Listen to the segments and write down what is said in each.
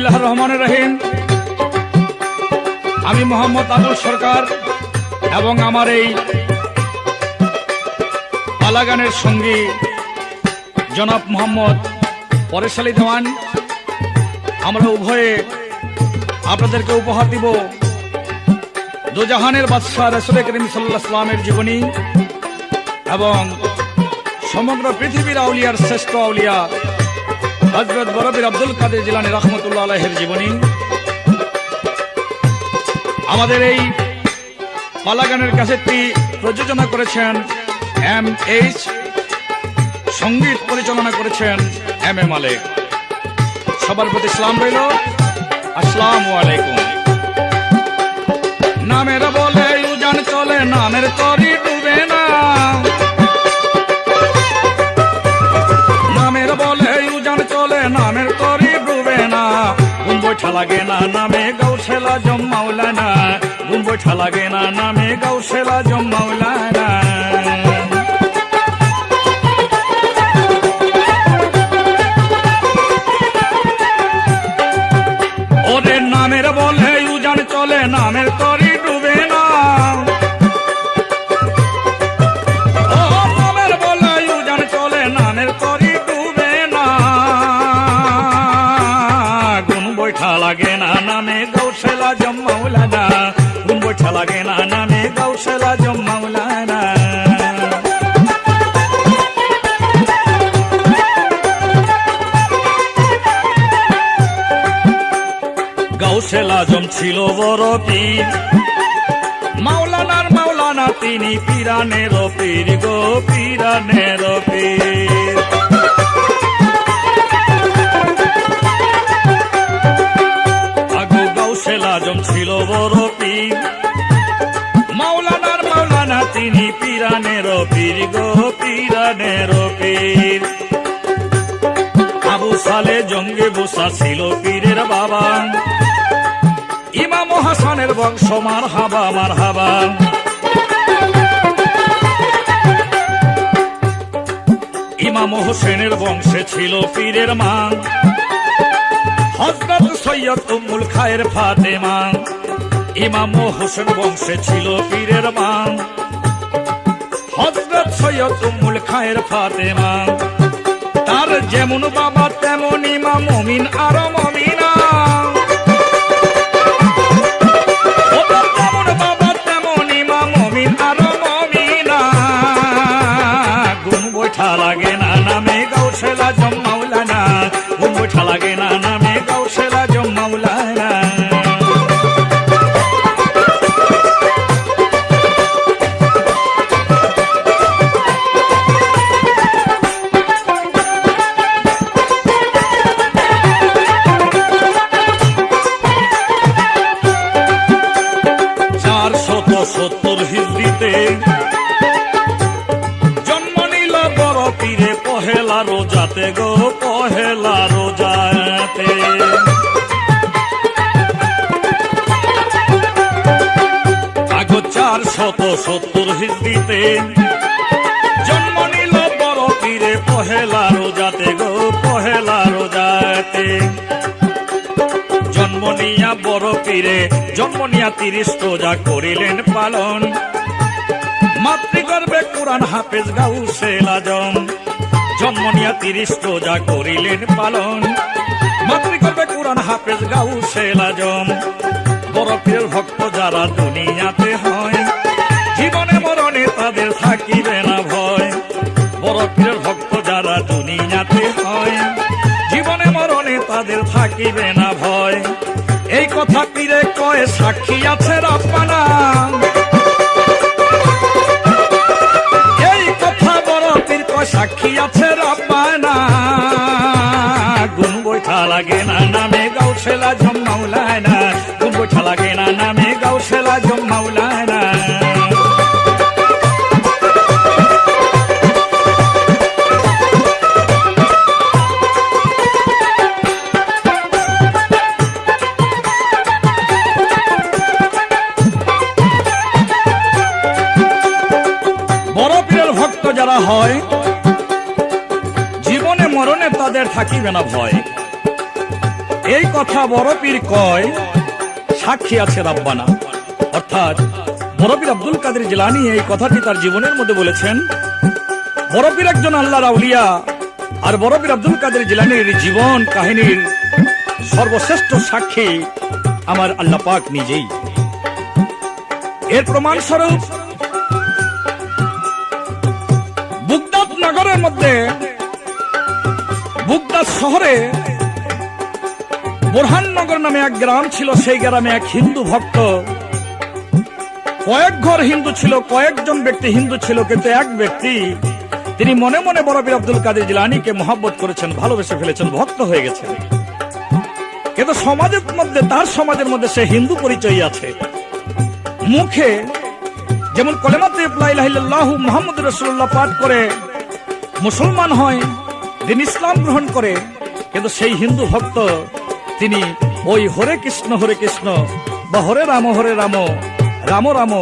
বিসমিল্লাহির রহমানির রহিম। আমি মোহাম্মদ আবুল সরকার এবং আমার এই পালাগানের সঙ্গী জনাব মোহাম্মদ পরেশ আলী দেওয়ান, আমরা উভয়ে আপনাদেরকে উপহার দিব দুজাহানের বাদশাহ রাসূল করিম সাল্লাল্লাহু আলাইহি ওয়াসাল্লামের জীবনী এবং সমগ্র পৃথিবীর আউলিয়ার শ্রেষ্ঠ আউলিয়া হযরত বরবীর আব্দুল কাদের জিলানী রাহমাতুল্লাহ আলাইহির জীবনী। আমাদের এই পালাগানের ক্যাসেটটি প্রযোজনা করেছেন MH, সঙ্গীত পরিচালনা করেছেন M.A. মালিক। সবার প্রতি সালাম রইল, আসসালামু আলাইকুম। নামের বলে উজান চলে, নামের তরি ডুবে না। নামের বলে উজান চলে, নামের তরি ডুবে না। গুণ বৈঠা লাগে না নামে গাউসে আজম মাওলানা, গুণ বৈঠা লাগে না নামে গাউসে আজম মাওলানা। ওদের নামের বলে উজান চলে, নামের তরি ডুবে না। ও নামের বলে উজান চলে, নামের তরি ডুবে না। গুণ বৈঠা লাগে না নামে গাউসে আজম মাওলানা, গুণ বৈঠা লাগে না নামে গাউসে আজম মাওলানা। গাউসে আজম ছিল বড় পীর, মাওলানার মাওলানা তিনি, পীরানের পীর গো পীরানের পীর। আগো গাউসে আজম ছিল বড় পীর, মাওলানার মাওলানা তিনি, পীরানের পীর গো পীরানের পীর। আবু সালে জঙ্গে বসা ছিল পীরের বাবা, ইমাম হাসানের বংশ মারহাবা মারহাবা। ইমাম হোসেনের বংশে ছিল পীরের মা, হযরত সৈয়দ উম্মুল খায়ের ফাতেমা। ইমাম হোসেন বংশে ছিল পীরের মা, হযরত সৈয়দ উম্মুল খায়ের ফাতেমা। তার যেমন বাবা তেমন ইমাম মুমিন আর মুমিনা। যেমন বাবা তেমন ইমাম মুমিন আর মুমিনা। গুণ বৈঠা লাগে না নামে গাউসে আজম মাওলানা, গুণ বৈঠা লাগে না নামে গাউসে আজম মাওলানা। জন্ম নিল বড় পীরে পহেলা রোজাতে গো পহেলা রোজাতে। আগো 470 হিজরিতে জন্ম নিল বড় পীরে পহেলা রোজাতে গো পহেলা রোজাতে। জন্ম নিয়া বড় পীরে জন্ম নিয়া 30 রোজা করিলেন পালন, মাতৃগর্ভে কুরআন হাফেজ গাউসে আজম। জন্ম নিয়া 30 রোজা করিলেন পালন, মাতৃগর্ভে কুরআন হাফেজ গাউসে আজম। বড় পীরের ভক্ত যারা দুনিয়াতে হয়, জীবনে মরণে তাদের থাকিবে না ভয়। বড় পীরের ভক্ত যারা দুনিয়াতে হয়, জীবনে মরণে তাদের থাকিবে না ভয়। এই কথা পীরে কয়, সাক্ষী আছে রব্বানা। এই কথা বড় পীর কয়, সাক্ষী আছে রব্বানা। গুণ বৈঠা লাগে না নামে গাউসে আজম মাওলানা, গুণ বৈঠা লাগে না নামে গাউসে আজম মাওলানা। যারা হয়, জীবনে মরণে তাদের থাকিবে না ভয়। এই কথা বড় পীর কয়, সাক্ষী আছে রাব্বানা। অর্থাৎ বড় পীর আব্দুল কাদের জিলানী এই কথাটি তার জীবনের মধ্যে বলেছেন। বড় পীর একজন আল্লাহর আউলিয়া, আর বড় পীর আব্দুল কাদের জিলানীর জীবন কাহিনীর সর্বশ্রেষ্ঠ সাক্ষী আমার আল্লাহ পাক নিজেই। এর প্রমাণ স্বরূপ বুগদাদ নগরের মধ্যে, বুগদাদ শহরে বোরহাননগর নামে এক গ্রাম ছিল। সেই গ্রামে এক হিন্দু ভক্ত, কয়েক ঘর হিন্দু ছিল, কয়েকজন ব্যক্তি হিন্দু ছিল, কিন্তু এক ব্যক্তি তিনি মনে মনে বড় পীর আব্দুল কাদের জিলানীকে মহব্বত করেছেন, ভালোবেসে ফেলেছেন, ভক্ত হয়ে গেছেন। কিন্তু সমাজের মধ্যে, তার সমাজের মধ্যে সে হিন্দু পরিচয় আছে। মুখে যেমন কলেমাতে লা ইলাহা ইল্লাল্লাহু মুহাম্মাদুর রাসূলুল্লাহ পাঠ করে মুসলমান হয়, দিন ইসলাম গ্রহণ করে, কিন্তু সেই হিন্দু ভক্ত তিনি ওই হরে কৃষ্ণ বা হরে রাম রাম রাম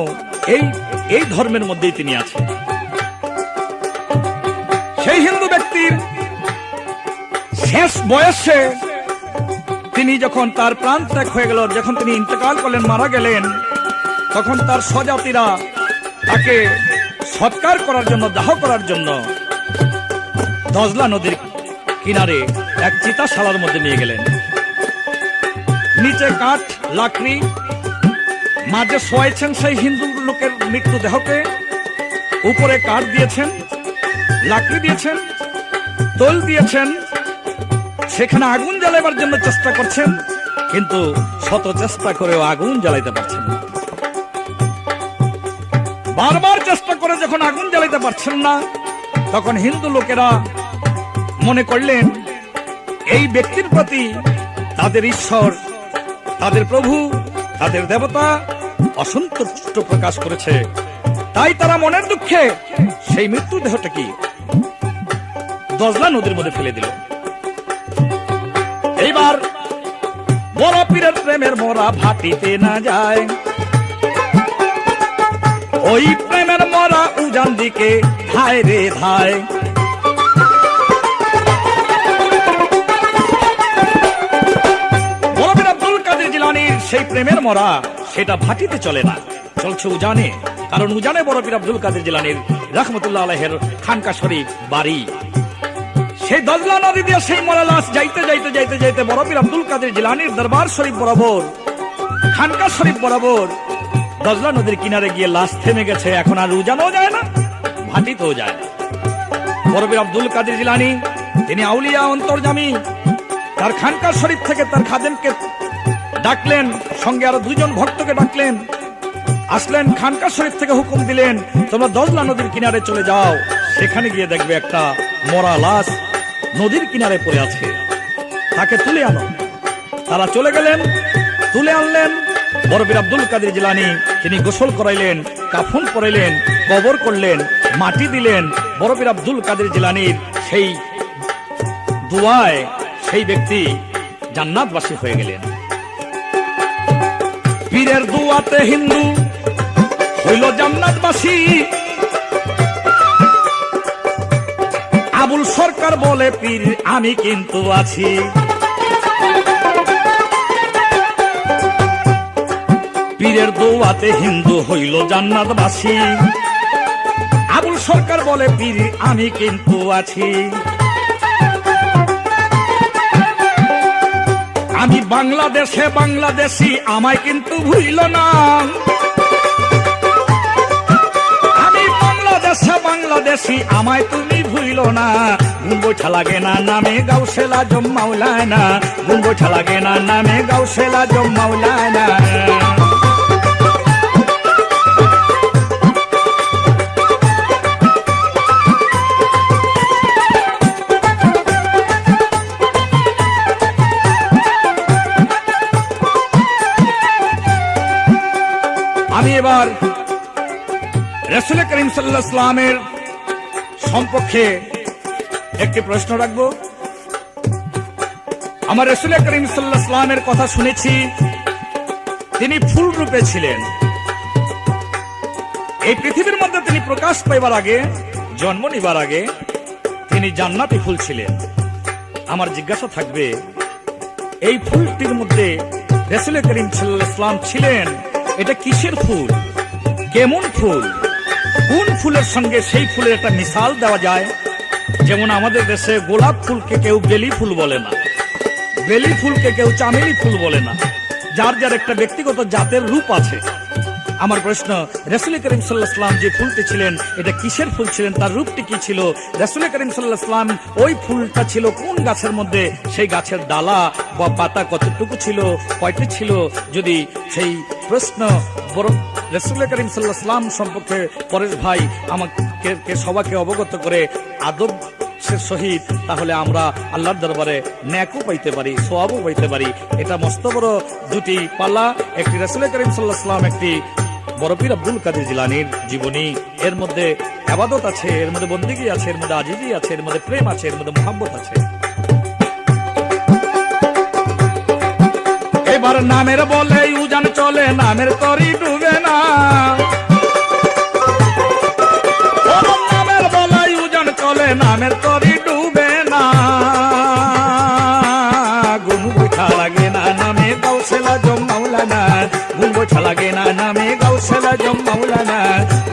এই ধর্মের মধ্যেই তিনি আছেন। সেই হিন্দু ব্যক্তির শেষ বয়সে তিনি যখন তার প্রাণ ত্যাগ হয়ে গেল, যখন তিনি ইন্তেকাল করলেন, মারা গেলেন, তখন তার স্বজাতিরা তাকে সৎকার করার জন্য, দাহ করার জন্য দজলা নদীর কিনারে এক চিতাশালার মধ্যে নিয়ে গেলেন। নিচে কাঠ, লাকড়ি, মাঝে শোয়াইছেন সেই হিন্দু লোকের মৃত্যুদেহকে, উপরে কাঠ দিয়েছেন, লাকড়ি দিয়েছেন, তোল দিয়েছেন, সেখানে আগুন জ্বালাবার জন্য চেষ্টা করছেন, কিন্তু শত চেষ্টা করেও আগুন জ্বালাইতে পারছেন না। বারবার চেষ্টা করে যখন আগুন জ্বালাইতে পারছেন না, তখন হিন্দু লোকেরা মনে করলেন এই ব্যক্তির প্রতি তাদের ঈশ্বর, তাদের প্রভু, তাদের দেবতা অসন্তুষ্ট প্রকাশ করেছে। তাই তারা মনের দুঃখে সেই মৃত্যুদেহটাকে দজলা নদীর মধ্যে ফেলে দিল। এইবার বড় পীরের প্রেমের মরা ভাটিতে না যায়, ওই প্রেমের মরা উজান দিকে ধায় রে ধায়। বড় পীর আব্দুল কাদের জিলানীর সেই প্রেমের মরা, সেটা ভাটিতে চলে না, চলছে উজানে। কারণ উজানে বড় পীর আব্দুল কাদের জিলানীর রাহমাতুল্লাহ আলাইহির খানকা শরীফ বাড়ি। সেই দজলা নদী দিয়ে সেই মরা লাশ যাইতে যাইতে যাইতে যাইতে বড় পীর আব্দুল কাদের জিলানীর দরবার শরীফ বরাবর, খানকা শরীফ বরাবর দজলা নদীর কিনারে গিয়ে লাশ থেমে গেছে। এখন আর উজানও যায় না, ভাটিতেও যায় না। বড় পীর আব্দুল কাদের জিলানী তিনি আউলিয়া অন্তর্যামী, তার খানকা শরীফ থেকে তার খাদেমকে ডাকলেন, সঙ্গে আরো দুজন ভক্তকে ডাকলেন, আসলেন, খানকা শরীফ থেকে হুকুম দিলেন, তোমরা দজলা নদীর কিনারে চলে যাও, সেখানে গিয়ে দেখবে একটা মরা লাশ নদীর কিনারে পড়ে আছে, তাকে তুলে আনো। তারা চলে গেলেন, তুলে আনলেন। বড় পীর আব্দুল কাদের জিলানী তিনি গোসল করাইলেন, কাফন পরাইলেন, কবর করলেন, মাটি দিলেন। বড় পীর আব্দুল কাদের জিলানীর সেই দুয়ায় সেই ব্যক্তি জান্নাতবাসী হয়ে গেলেন। পীরের দুয়াতে হিন্দু হইল জান্নাতবাসী। আবুল সরকার বলে পীর আমি কিন্তু আছি। পীরের দোয়াতে হিন্দু হইল জান্নাতবাসী। আবুল সরকার বলে পীর আমি কিন্তু আছি। আমি বাংলাদেশে বাংলাদেশি আমায় কিন্তু ভুইল না। আমি বাংলাদেশে বাংলাদেশি আমায় তুমি ভুইল না। গুম্বৈঠা লাগে না নামে গাউসেলা জম মাওলানা। গুম্বৈঠা লাগে না নামে গাউসেলা জম মাওলানা। আমি এবার রাসূল করিম সাল্লাল্লাহু আলাইহি ওয়াসাল্লামের সম্পর্কে একটি প্রশ্ন রাখব। আমার রাসূল করিম সাল্লাল্লাহু আলাইহি ওয়াসাল্লামের কথা শুনেছি, তিনি ফুল রূপে ছিলেন। এই পৃথিবীর মধ্যে তিনি প্রকাশ পাইবার আগে, জন্ম নিবার আগে তিনি জান্নাতি ফুল ছিলেন। আমার জিজ্ঞাসা থাকবে, এই ফুলটির মধ্যে রাসূল করিম সাল্লাল্লাহু আলাইহি ওয়াসাল্লাম ছিলেন। এটা কিসের ফুল, কেমন ফুল, কোন ফুলের সঙ্গে সেই ফুলের একটা মিসাল দেওয়া যায়? যেমন আমাদের দেশে গোলাপ ফুলকে কেউ বেলি ফুল বলে না, বেলি ফুলকে কেউ চামেলি ফুল বলে না, যার যার একটা ব্যক্তিগত জাতের রূপ আছে। আমার প্রশ্ন, রাসূল করিম সাল্লাল্লাহু আলাইহি ওয়াসাল্লাম যে ফুলটি ছিলেন এটা কিসের ফুল ছিলেন, তার রূপটি কি ছিল? রাসূল করিম সাল্লাল্লাহু আলাইহি ওয়াসাল্লাম ওই ফুলটা ছিল কোন গাছের মধ্যে, সেই গাছের ডালা বা পাতা কতটুকু ছিল, কয়টি ছিল? যদি সেই প্রশ্ন বড় রাসূল করিম সাল্লাল্লাহু আলাইহি ওয়াসাল্লাম সম্পর্কে পরেশ ভাই আমাকে সবাইকে অবগত করে আদব সহিত, তাহলে আমরা আল্লাহর দরবারে নেকও পাইতে পারি, সওয়াবও পাইতে পারি। এটা মস্ত বড় দুটি পাল্লা, একটি রাসূল করিম সাল্লাল্লাহু আলাইহি ওয়াসাল্লাম, একটি বড় পীর আব্দুল কাদের জিলানীর জীবনী। এর মধ্যে ইবাদত আছে, এর মধ্যে বন্দেগী আছে, এর মধ্যে আজিজি আছে, এর মধ্যে প্রেম আছে, এর মধ্যে মুহাব্বত আছে। এবার নামের বলে উজান চলে, নামের তরি ডুবে না। নামের বলে উজান চলে, নামের তরি ডুবে না। গুণ বৈঠা লাগে না নামে গাউসেল আজম মাওলানা, গুণ বৈঠা লাগে না নামে গাউসেল আজম মাওলানা,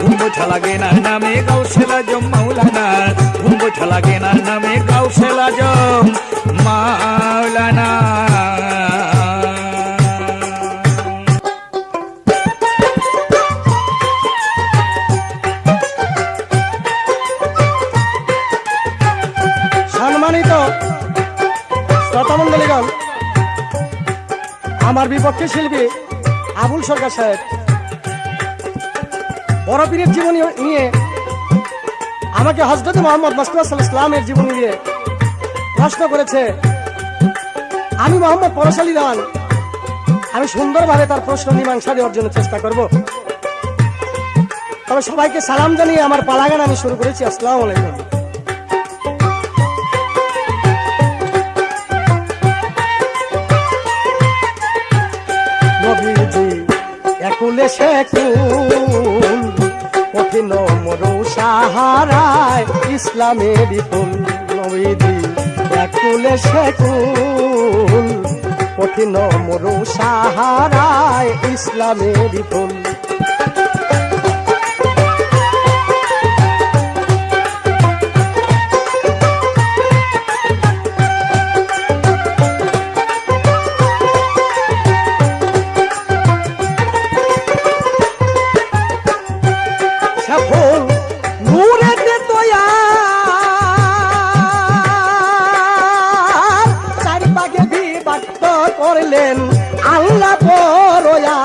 গুণ বৈঠা লাগে না নামে গাউসেল আজম মাওলানা, গুণ বৈঠা লাগে না নামে গাউসেল আজম মাওলানা। সম্মানিত শ্রোতামণ্ডলীগণ, আমার বিপক্ষে শিল্পী আবুল সরকার সাহেব বড় পীরের জীবনী নিয়ে আমাকে হযরত মুহাম্মদ মুস্তাফা সাল্লাল্লাহু আলাইহি ওয়াসাল্লামের জীবনী নিয়ে প্রশ্ন করেছে। আমি মোহাম্মদ পরশালী দান, আমি সুন্দরভাবে তার প্রশ্ন মীমাংসা দেওয়ার জন্য চেষ্টা করব। তবে সবাইকে সালাম জানিয়ে আমার পালাগান আমি শুরু করেছি। আসসালামু আলাইকুম। নবীজি একুলে শেকুল, কঠিন মরু সাহারায় ইসলামের ফুল। নবীজি একুলে শেকুল, কঠিন মরু সাহারায় ইসলামের ফুল। করলেন আল্লাহ পরয়া,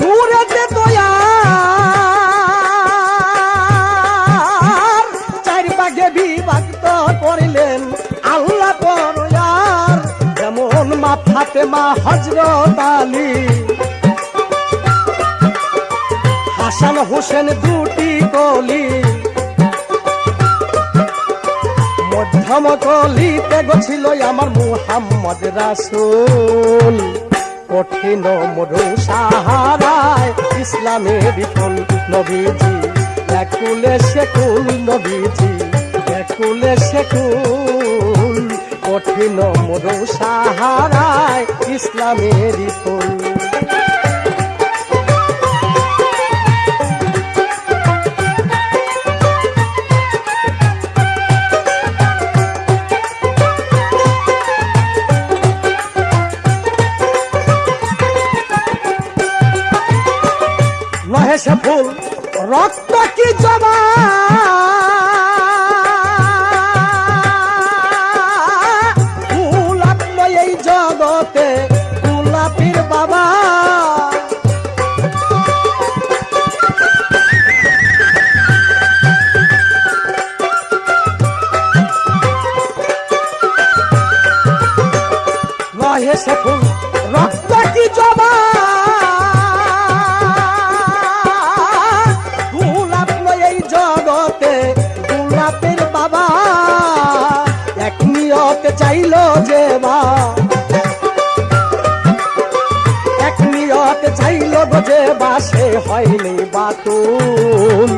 নূরেতে দয়া চার ভাগে বিভক্ত করলেন আল্লাহ পরয়ার। যেমন মা ফাতেমা, হযরত আলী, হাসান হোসেন দুটি কলি, মধ্যম কলিতে গছিল আমার মুহাম্মদ রাসূল। কঠিন মরু সাহারায় ইসলামের ফুল। নবীজি একুলে শেকুল, নবীজি একুলে শেকুল, কঠিন মরু সাহারায় ইসলামের ফুল। সে ফুল রক্ত কি জমা, গোলাপ নয় এই জগতে গোলাপীর বাবা। নয় সে ফুল রক্ত কি জমা, চাইল যে মা এক নিয়ত চাইল যে বাস হয়নি বাতুল,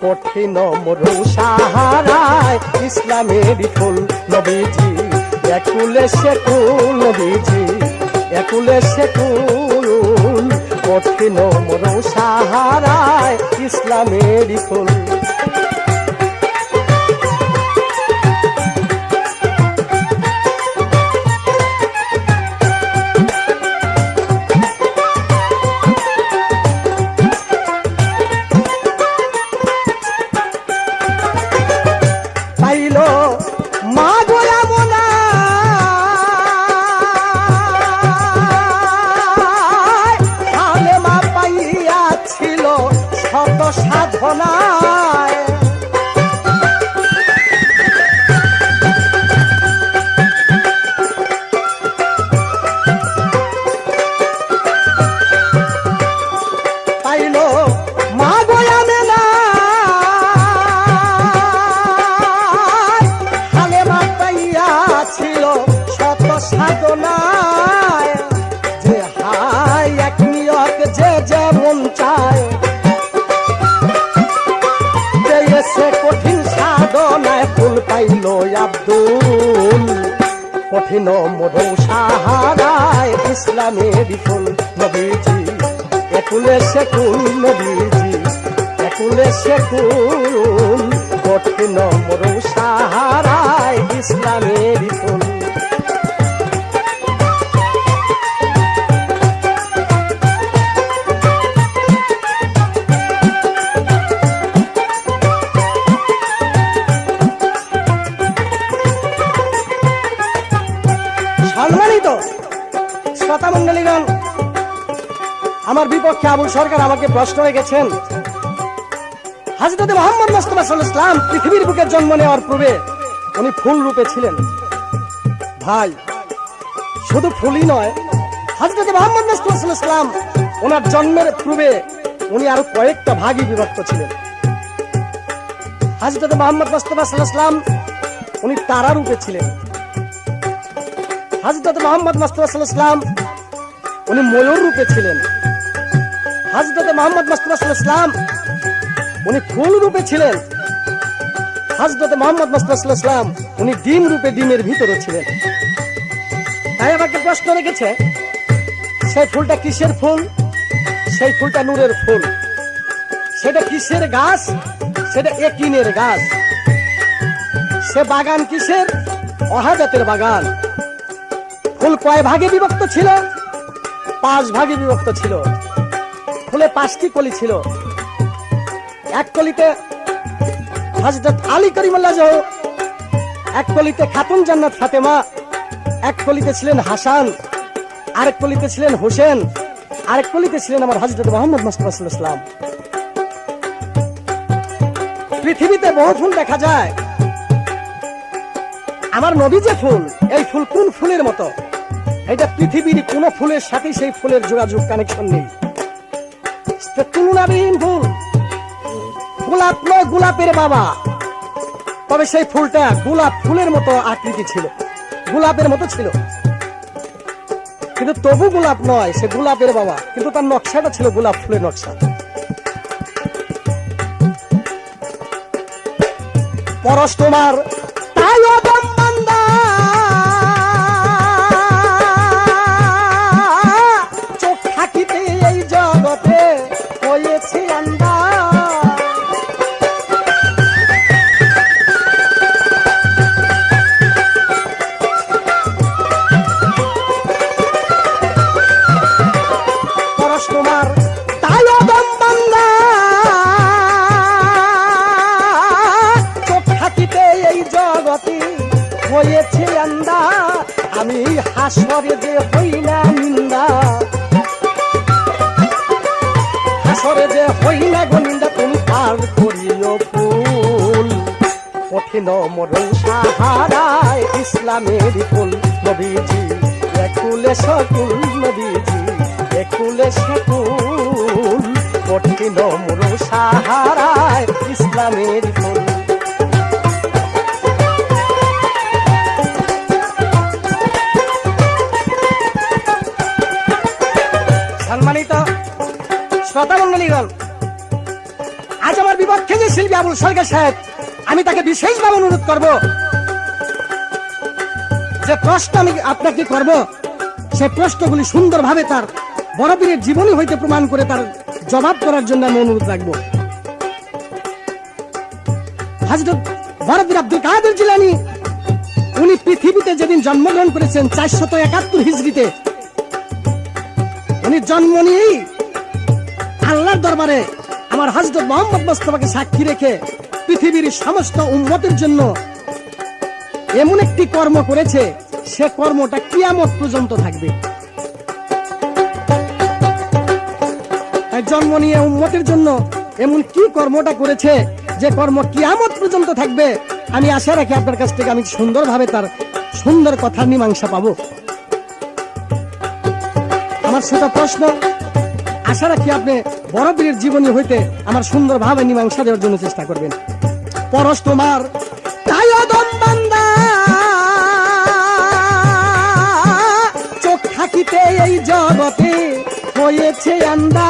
কঠিন মরু সাহারায় ইসলামের ফুল নবীজি একুলে সেকুল, নবীজি একুলে সেকুল, কঠিন মরু সাহারায় ইসলামের ফুল। পাইল মা গোয়া মোনা হালে মা পাইয়াছিল শত সাধনায়, পাইল মা গোয়া মেনা ছিল শত সাধনায়, যে হাই এক নিয়ত যে যেমন চায়, সে কঠিন সাধনায় ফুল পাইল আব্দুল, কঠিন মরু সাহারায় ইসলামের ফুল নবীজি একুলে সেকুল, নবীজি একুলে সেকুল, কঠিন মরু সাহারায় ইসলামের ফুল। সম্মানিত শ্রোতামণ্ডলীগণ, আমার বিপক্ষে আবুল সরকার আমাকে প্রশ্ন রেখেছেন, হযরত মুহাম্মদ মুস্তাফা সাল্লাল্লাহু আলাইহি ওয়াসাল্লাম পৃথিবীর বুকে জন্ম নেওয়ার পূর্বে উনি ফুল রূপে ছিলেন। ভাই, শুধু ফুলই নয়, হযরত মুহাম্মদ মুস্তাফা সাল্লাল্লাহু আলাইহি ওয়াসাল্লাম ওনার জন্মের পূর্বে উনি আরো কয়েকটা ভাগে বিভক্ত ছিলেন। হযরত মুহাম্মদ মুস্তাফা সাল্লাল্লাহু আলাইহি ওয়াসাল্লাম উনি তারা রূপে ছিলেন। হযরত মুহাম্মদ মুস্তাফা সাল্লাল্লাহু আলাইহি ওয়াসাল্লাম উনি ময়ূর রূপে ছিলেন। হযরত মুহাম্মদ মুস্তাফা সাল্লাল্লাহু আলাইহি ওয়াসাল্লাম উনি ফুল রূপে ছিলেন। হযরত মুহাম্মদ মুস্তাফা সাল্লাল্লাহু আলাইহি ওয়াসাল্লাম উনি ডিম রূপে ডিমের ভিতরে ছিলেন। তাই আমাকে প্রশ্ন রেখেছে, সেই ফুলটা কিসের ফুল? সেই ফুলটা নূরের ফুল। সেটা কিসের গাছ? সেটা একিনের গাছ। সে বাগান কিসের? ওয়াহাদাতের বাগান। ফুল কয় ভাগে বিভক্ত ছিল? 5 ভাগে বিভক্ত ছিল। ফুলে 5টি কলি ছিল। এক কলিতে হযরত আলী করিমুল্লাহ, এক কলিতে খাতুন জান্নাত ফাতেমা, এক কলিতে ছিলেন হাসান, আরেক কলিতে ছিলেন হোসেন, আরেক কলিতে ছিলেন আমার হযরত মুহাম্মদ মুস্তাফা সাল্লাল্লাহু আলাইহি ওয়াসাল্লাম। পৃথিবীতে বহু ফুল দেখা যায়। আমার নবী যে ফুল, এই ফুল কোন ফুলের মতো? এটা পৃথিবীর কোন ফুলের সাথে সেই ফুলের যোগাযোগ, কানেকশন নেই। তুলনাবিহীন ফুল। গোলাপ নয়, গোলাপের বাবা। তবে সেই ফুলটা গোলাপ ফুলের মতো আকৃতি ছিল, গোলাপের মতো ছিল, কিন্তু তবু গোলাপ নয়, সে গোলাপের বাবা। কিন্তু তার নকশাটা ছিল গোলাপ ফুলের নকশা। পরশ তোমার তাই অদম বান্দা, চোখ থাকিতে এই জগতে হয়েছে আন্দা। পরশ তোমার তাই অদম বান্দা, হয়েছে আন্দা। আমি হাসরে যে হই না নিন্দা, হাসরে যে হই না গো নিন্দা, তুমি পার করিও ফুল। কঠিন মরণ সাহারায় ইসলামের ফুল নবীজি একুলে সকুল, নবীজি একুলে সকুল। কঠিন মরণ সাহারায় ইসলামের ফুল। সম্মানিত শ্রোতা মন্ডলীগণ, আজ আমার বিপক্ষে যে শিল্পী আবুল সরকার সাহেব, আমি তাকে বিশেষভাবে অনুরোধ করব যে প্রশ্ন আমি আপনাকে করব, সেই প্রশ্নগুলি সুন্দরভাবে তার বড় পীরের জীবনী হইতে প্রমাণ করে তার জবাব করার জন্য আমি অনুরোধ রাখবো। হযরত বড় পীর আব্দুল কাদের জিলানী, উনি পৃথিবীতে যেদিন জন্মগ্রহণ করেছেন 471 হিজরিতে, উনি জন্ম নিয়েই আল্লাহর দরবারে আমার হযরত মুহাম্মদ মুস্তাফাকে সাক্ষী রেখে পৃথিবীর সমস্ত উম্মতের জন্য এমন একটি কর্ম করেছে, সে কর্মটা কিয়ামত পর্যন্ত থাকবে। তাই জন্ম নিয়ে উম্মতের জন্য এমন কি কর্মটা করেছে যে কর্ম কিয়ামত পর্যন্ত থাকবে। আমি আশা রাখি আপনার কাছ থেকে আমি সুন্দরভাবে তার সুন্দর কথার মীমাংসা পাবো। আমার সেটা প্রশ্ন, আশা রাখি আপনি বড় পীরের জীবনী হইতে আমার সুন্দরভাবে মীমাংসা দেওয়ার জন্য চেষ্টা করবেন। পরশ তোমার তাই অদম বান্দা, চোখ থাকিতে এই জগতে হয়েছে আন্দা।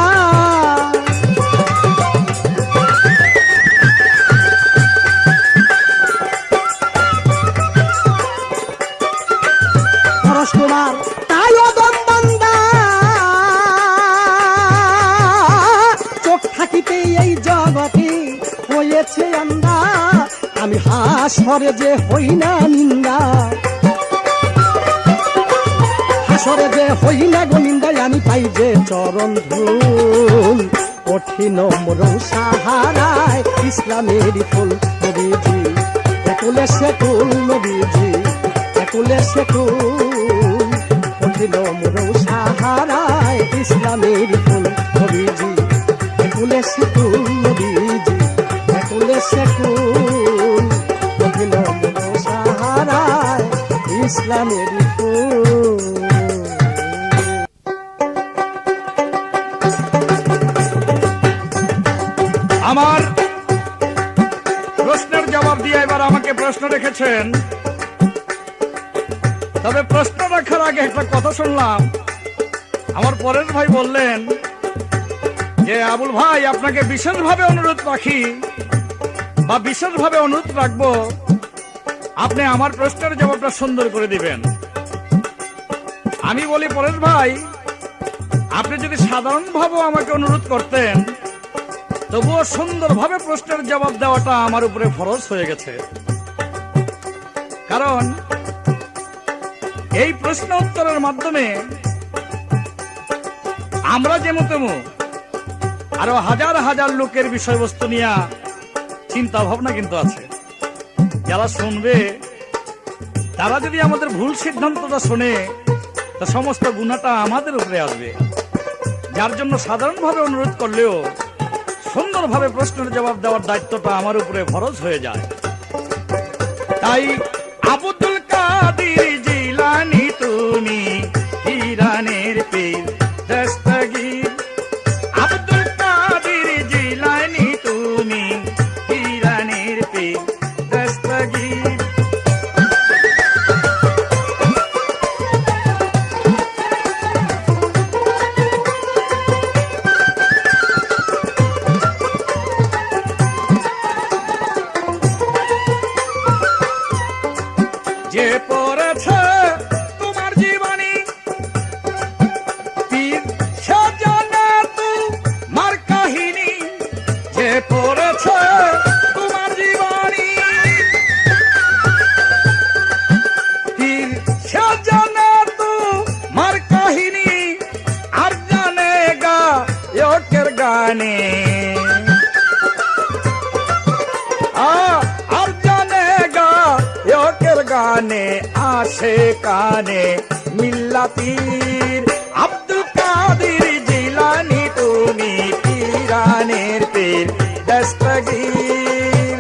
পরশ তোমার তাই অদম বান্দা, চোখ থাকিতে এই জগতে হয়েছে আন্দা। আমি হাসরে যে হই না নিন্দা, হাসরে যে হই না গো নিন্দায়, আমি পাই যে চরণ ধুল। কঠিন মরণ সাহারায় ইসলামের ফুল নবীজি, একুলে সেকুল নবীজি, একুলে সেকুল। কঠিন মরণ সাহারায় ইসলামের ফুল নবীজি, একুলে সেকুল নবীজি, একুলে সেকুল। কঠিন মরণ সাহারায় ইসলামের ফুল। আমার প্রশ্নের জবাব দিয়ে এবার আমাকে প্রশ্ন রেখেছেন, তবে প্রশ্ন রাখার আগে একটা কথা শুনলাম। আমার পরের ভাই বললেন যে আবুল ভাই, আপনাকে বিশেষভাবে অনুরোধ রাখি বা বিশেষভাবে অনুরোধ রাখবো, আপনি আমার প্রশ্নের জবাবটা সুন্দর করে দিবেন। আমি বলি পরেশ ভাই, আপনি যদি সাধারণভাবে আমাকে অনুরোধ করতেন, তবুও সুন্দরভাবে প্রশ্নের জবাব দেওয়াটা আমার উপরে ফরজ হয়ে গেছে। কারণ এই প্রশ্ন উত্তরের মাধ্যমে আমরা যেমন তেমন আরো হাজার হাজার লোকের বিষয়বস্তু নিয়ে চিন্তা ভাবনা কিন্তু আছে। যারা শুনবে তারা যদি আমাদের ভুল সিদ্ধান্তটা শোনে, তা সমস্ত গুণাটা আমাদের উপরে আসবে। যার জন্য সাধারণভাবে অনুরোধ করলেও সুন্দরভাবে প্রশ্নের জবাব দেওয়ার দায়িত্বটা আমার উপরে ফরজ হয়ে যায়। তাই আব্দুল কাদের জিলানী, তুমি ইরানের পীর দস্তগীর। আব্দুল কাদের জিলানী, তুমি ইরানের পীর দস্তগীর। যে পড়েছে তোমার জীবনী পীর, সে জানে তোমার কাহিনী। যে পড়েছে তোমার জীবনী পীর, সে জানে তোমার কাহিনী। আর জানে গায়কের গানে, আর জানে গায়কের গানে, আসে কানে মিল্লাতির। আব্দুল কাদের জিলানী, তুমি ইরানের পীর দস্তগীর।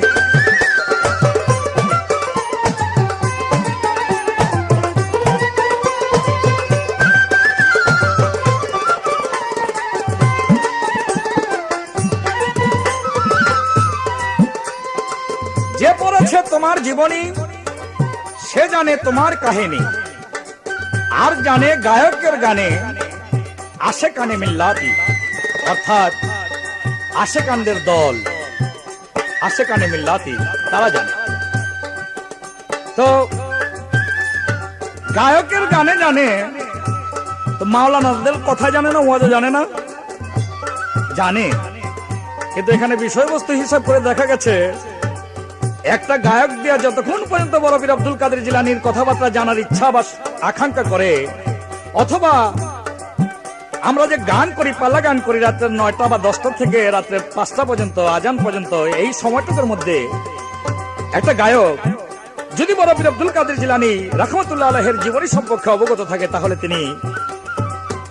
যে পড়েছে তোমার জীবনী, সে জানে তোমার কাহিনী। আর জানে গায়কের গানে, আসে কানে মিল্লাতি। অর্থাৎ আশেকানদের দল, আশেকানে মিল্লাতি, তারা জানে। তো গায়কের গানে জানে, তো মাওলানাদের কথা জানে না, ওয়াজও জানে না? জানে, কিন্তু এখানে বিষয়বস্তু হিসাব করে দেখা গেছে একটা গায়ক দিয়া যতক্ষণ পর্যন্ত বড় পীর আব্দুল কাদের জিলানীর কথাবার্তা জানার ইচ্ছা বা আকাঙ্ক্ষা করে, অথবা আমরা যে গান করি, পাল্লা গান করি রাত্রে 9টা বা 10টা থেকে রাত্রে 5টা পর্যন্ত, আজান পর্যন্ত, এই সময়টুকুর মধ্যে একটা গায়ক যদি বড় পীর আব্দুল কাদের জিলানী রাহমাতুল্লাহ আলাইহির জীবনী সম্পর্কে অবগত থাকে, তাহলে তিনি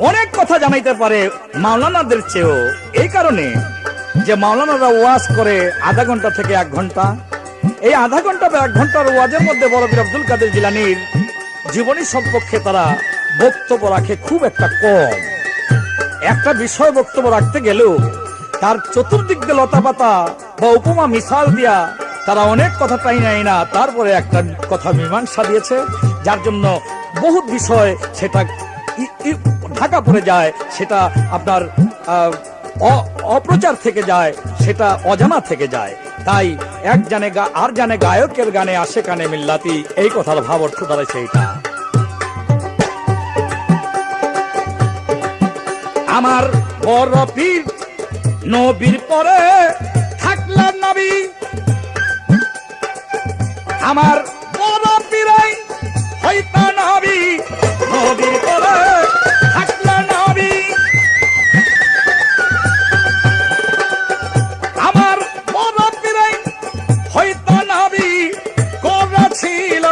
অনেক কথা জানাইতে পারে মাওলানাদের চেয়েও। এই কারণে যে মাওলানারা ওয়াজ করে আধা ঘন্টা থেকে 1 ঘন্টা, এই আধা ঘন্টা বা 1 ঘন্টার ওয়াজের মধ্যে বড় পীর আব্দুল কাদের জিলানীর জীবনী সম্পর্কে তারা বক্তব্য রাখে খুব একটা কম। একটা বিষয় বক্তব্য রাখতে গেলেও তার চতুর্দিক দিয়ে লতাপাতা বা উপমা মিসাল দিয়া তারা অনেক কথা পাই নাই না, তারপরে একটা কথা মীমাংসা দিয়েছে, যার জন্য বহুত বিষয় সেটা ঢাকা পড়ে যায়, সেটা আপনার অপ্রচার থেকে যায়, সেটা অজানা থেকে যায়। তাই এক জানে আর জানে গায়কের গানে আশেকানে মিল্লাতি, এই কথার ভাব অর্থ দাঁড়াইছে এইটা। আমার বড় পীর নবীর পরে থাকলেন নবী, আমার বড় পীরাই হইতা নবী, নবীর পরে থাকলেন নবী। আমার বড় পীরাই হইতা নবী, করেছিল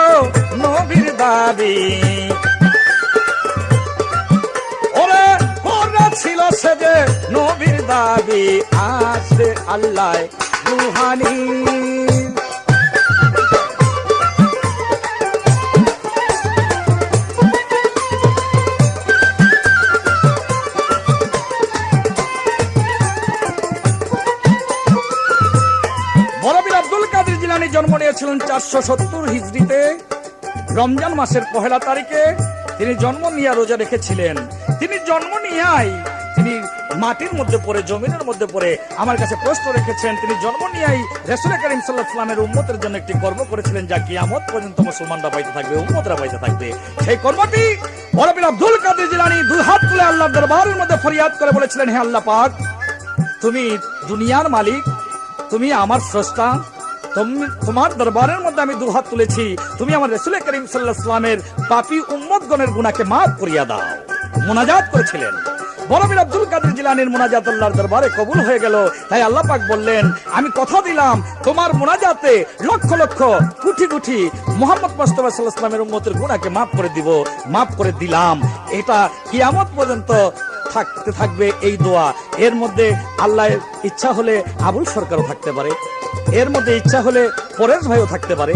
নবীর দাবি, ওরে করেছিল সে যে নবীর দাবি, আসে আল্লাহ রুহানি। জন্ম নিয়েছিলেন 470 হিজরিতে রমজান মাসের 1 তারিখে। তিনি জন্ম নিয়ে রোজা রেখেছিলেন। তিনি জন্ম নিয়াই তিনি মাটির মধ্যে পড়ে, জমিনের মধ্যে পড়ে আমার কাছে প্রশ্ন রেখেছেন। তিনি জন্ম নিয়াই রাসূল করিম সাল্লাল্লাহু আলাইহি ওয়াসাল্লামের উম্মতের জন্য একটি কর্ম করেছিলেন, যা কিয়ামত পর্যন্ত মুসলমানরা পাইতে থাকবে, উম্মতরা পাইতে থাকবে। সেই কর্মটি বড় পীর আব্দুল কাদের জিলানী 2 হাত তুলে আল্লাহর দরবারের মধ্যে ফরিয়াদ করে বলেছিলেন, হে আল্লাহ পাক, তুমি দুনিয়ার মালিক, তুমি আমার স্রষ্টা, তোমার দরবারের মধ্যে আমি 2 হাত তুলেছি, তুমি আমার রাসূল করিম সাল্লাল্লাহু আলাইহি ওয়াসাল্লামের পাপী উম্মতগণের গুনাহকে maaf করিয়া দাও। মুনাজাত করেছিলেন। বড় পীর আব্দুল কাদের জিলানীর মুনাজাত আল্লাহর দরবারে কবুল হয়ে গেল। তাই আল্লাহ পাক বললেন, আমি কথা দিলাম তোমার মুনাজাতে লক্ষ লক্ষ কোটি কোটি মুহাম্মদ মুস্তাফা সাল্লাল্লাহু আলাইহি ওয়াসাল্লামের উম্মতের গুনাহকে maaf করে দিব, maaf করে দিলাম। এটা কিয়ামত পর্যন্ত থাকতে থাকবে এই দোয়া। এর মধ্যে আল্লাহর ইচ্ছা হলে আবুল সরকারও থাকতে পারে, এর মধ্যে ইচ্ছা হলে পরেশ ভাইও থাকতে পারে,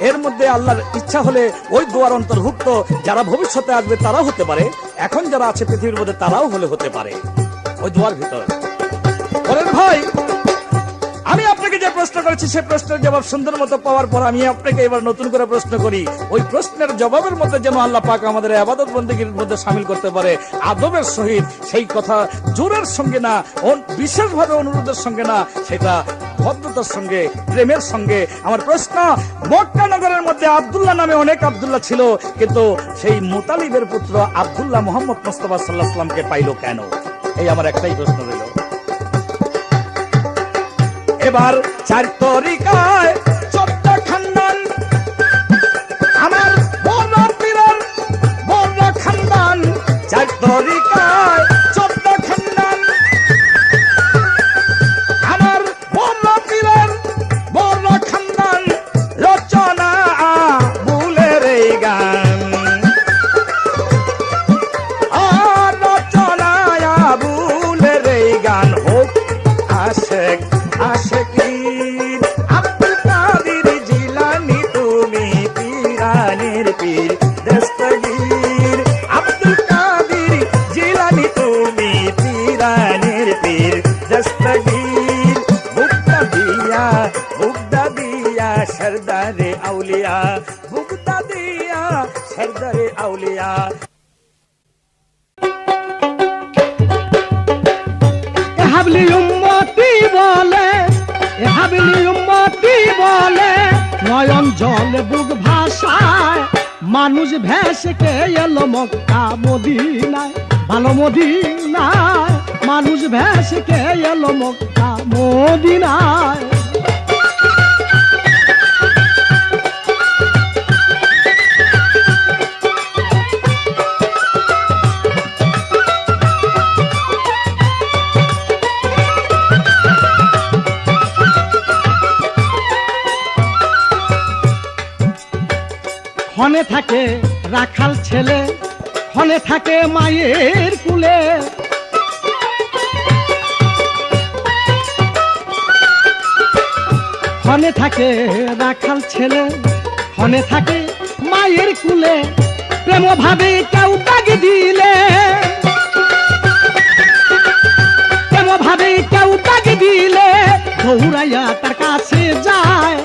এর মধ্যে আল্লাহর ইচ্ছা হলে ওই দোয়ার অন্তর্ভুক্ত যারা ভবিষ্যতে আসবে তারাও হতে পারে, এখন যারা আছে পৃথিবীর মধ্যে তারাও হতে পারে ওই দোয়ার ভিতরে। পরেশ ভাই, আমি আপনাকে যে প্রশ্ন করেছি সেই প্রশ্নের জবাব সুন্দর মতো পাওয়ার পর আমি আপনাকে এবার নতুন করে প্রশ্ন করি, ওই প্রশ্নের জবাবের মধ্যে যেন আল্লাহ পাক আমাদের ইবাদত বন্দেগীর মধ্যে শামিল করতে পারে আদবের সহিত। সেই কথা জোরের সঙ্গে না, বিশেষভাবে অনুরোধের সঙ্গে না, সেটা ভদ্রতার সঙ্গে, প্রেমের সঙ্গে। আমার প্রশ্ন, মক্কা নগরের মধ্যে আব্দুল্লাহ নামে অনেক আব্দুল্লাহ ছিল, কিন্তু সেই মুতালিবের পুত্র আব্দুল্লাহ মুহাম্মদ মুস্তাফা সাল্লাল্লাহু আলাইহি ওয়াসাল্লামকে পাইল কেন? এই আমার একটাই প্রশ্ন রইল। এবার 4 তরিকায় 14 খানদান, আমার বড় পীরের বড় খানদান, 4 তরিকায় 14 খানদান, আমার বড় পীরের বড় খানদান, রচনা বুলের এই গান, আর রচনা বুলের এই গান হোক আশেক আশিকিন আব্দুল কাদের জিলানী, তুমি পীরানের পীর দস্তগীর, আব্দুল কাদের জিলানী, তুমি পীরানের পীর দস্তগীর, বুগদা দিয়া সরদারে আউলিয়া, বুগদা দিয়া সরদারে আউলিয়া। হাবলি উম্মতি বলে, এ হাবলি উম্মতি বলে, নয়ন জলে বুক ভাষায়, মানুষ ভেসকে এলো মক্কা মদিনায়, ভালো মদিনায়, মানুষ ভেসকে এলো মক্কা মদিনায়। ক্ষণে থাকে রাখাল ছেলে, ক্ষণে থাকে মায়ের কুলে, ক্ষণে থাকে রাখাল ছেলে, ক্ষণে থাকে মায়ের কুলে, প্রেম ভাবে কেউ ডাক দিলে, প্রেম ভাবে কেউ ডাক দিলে, দৌড়াইয়া তার কাছে যায়,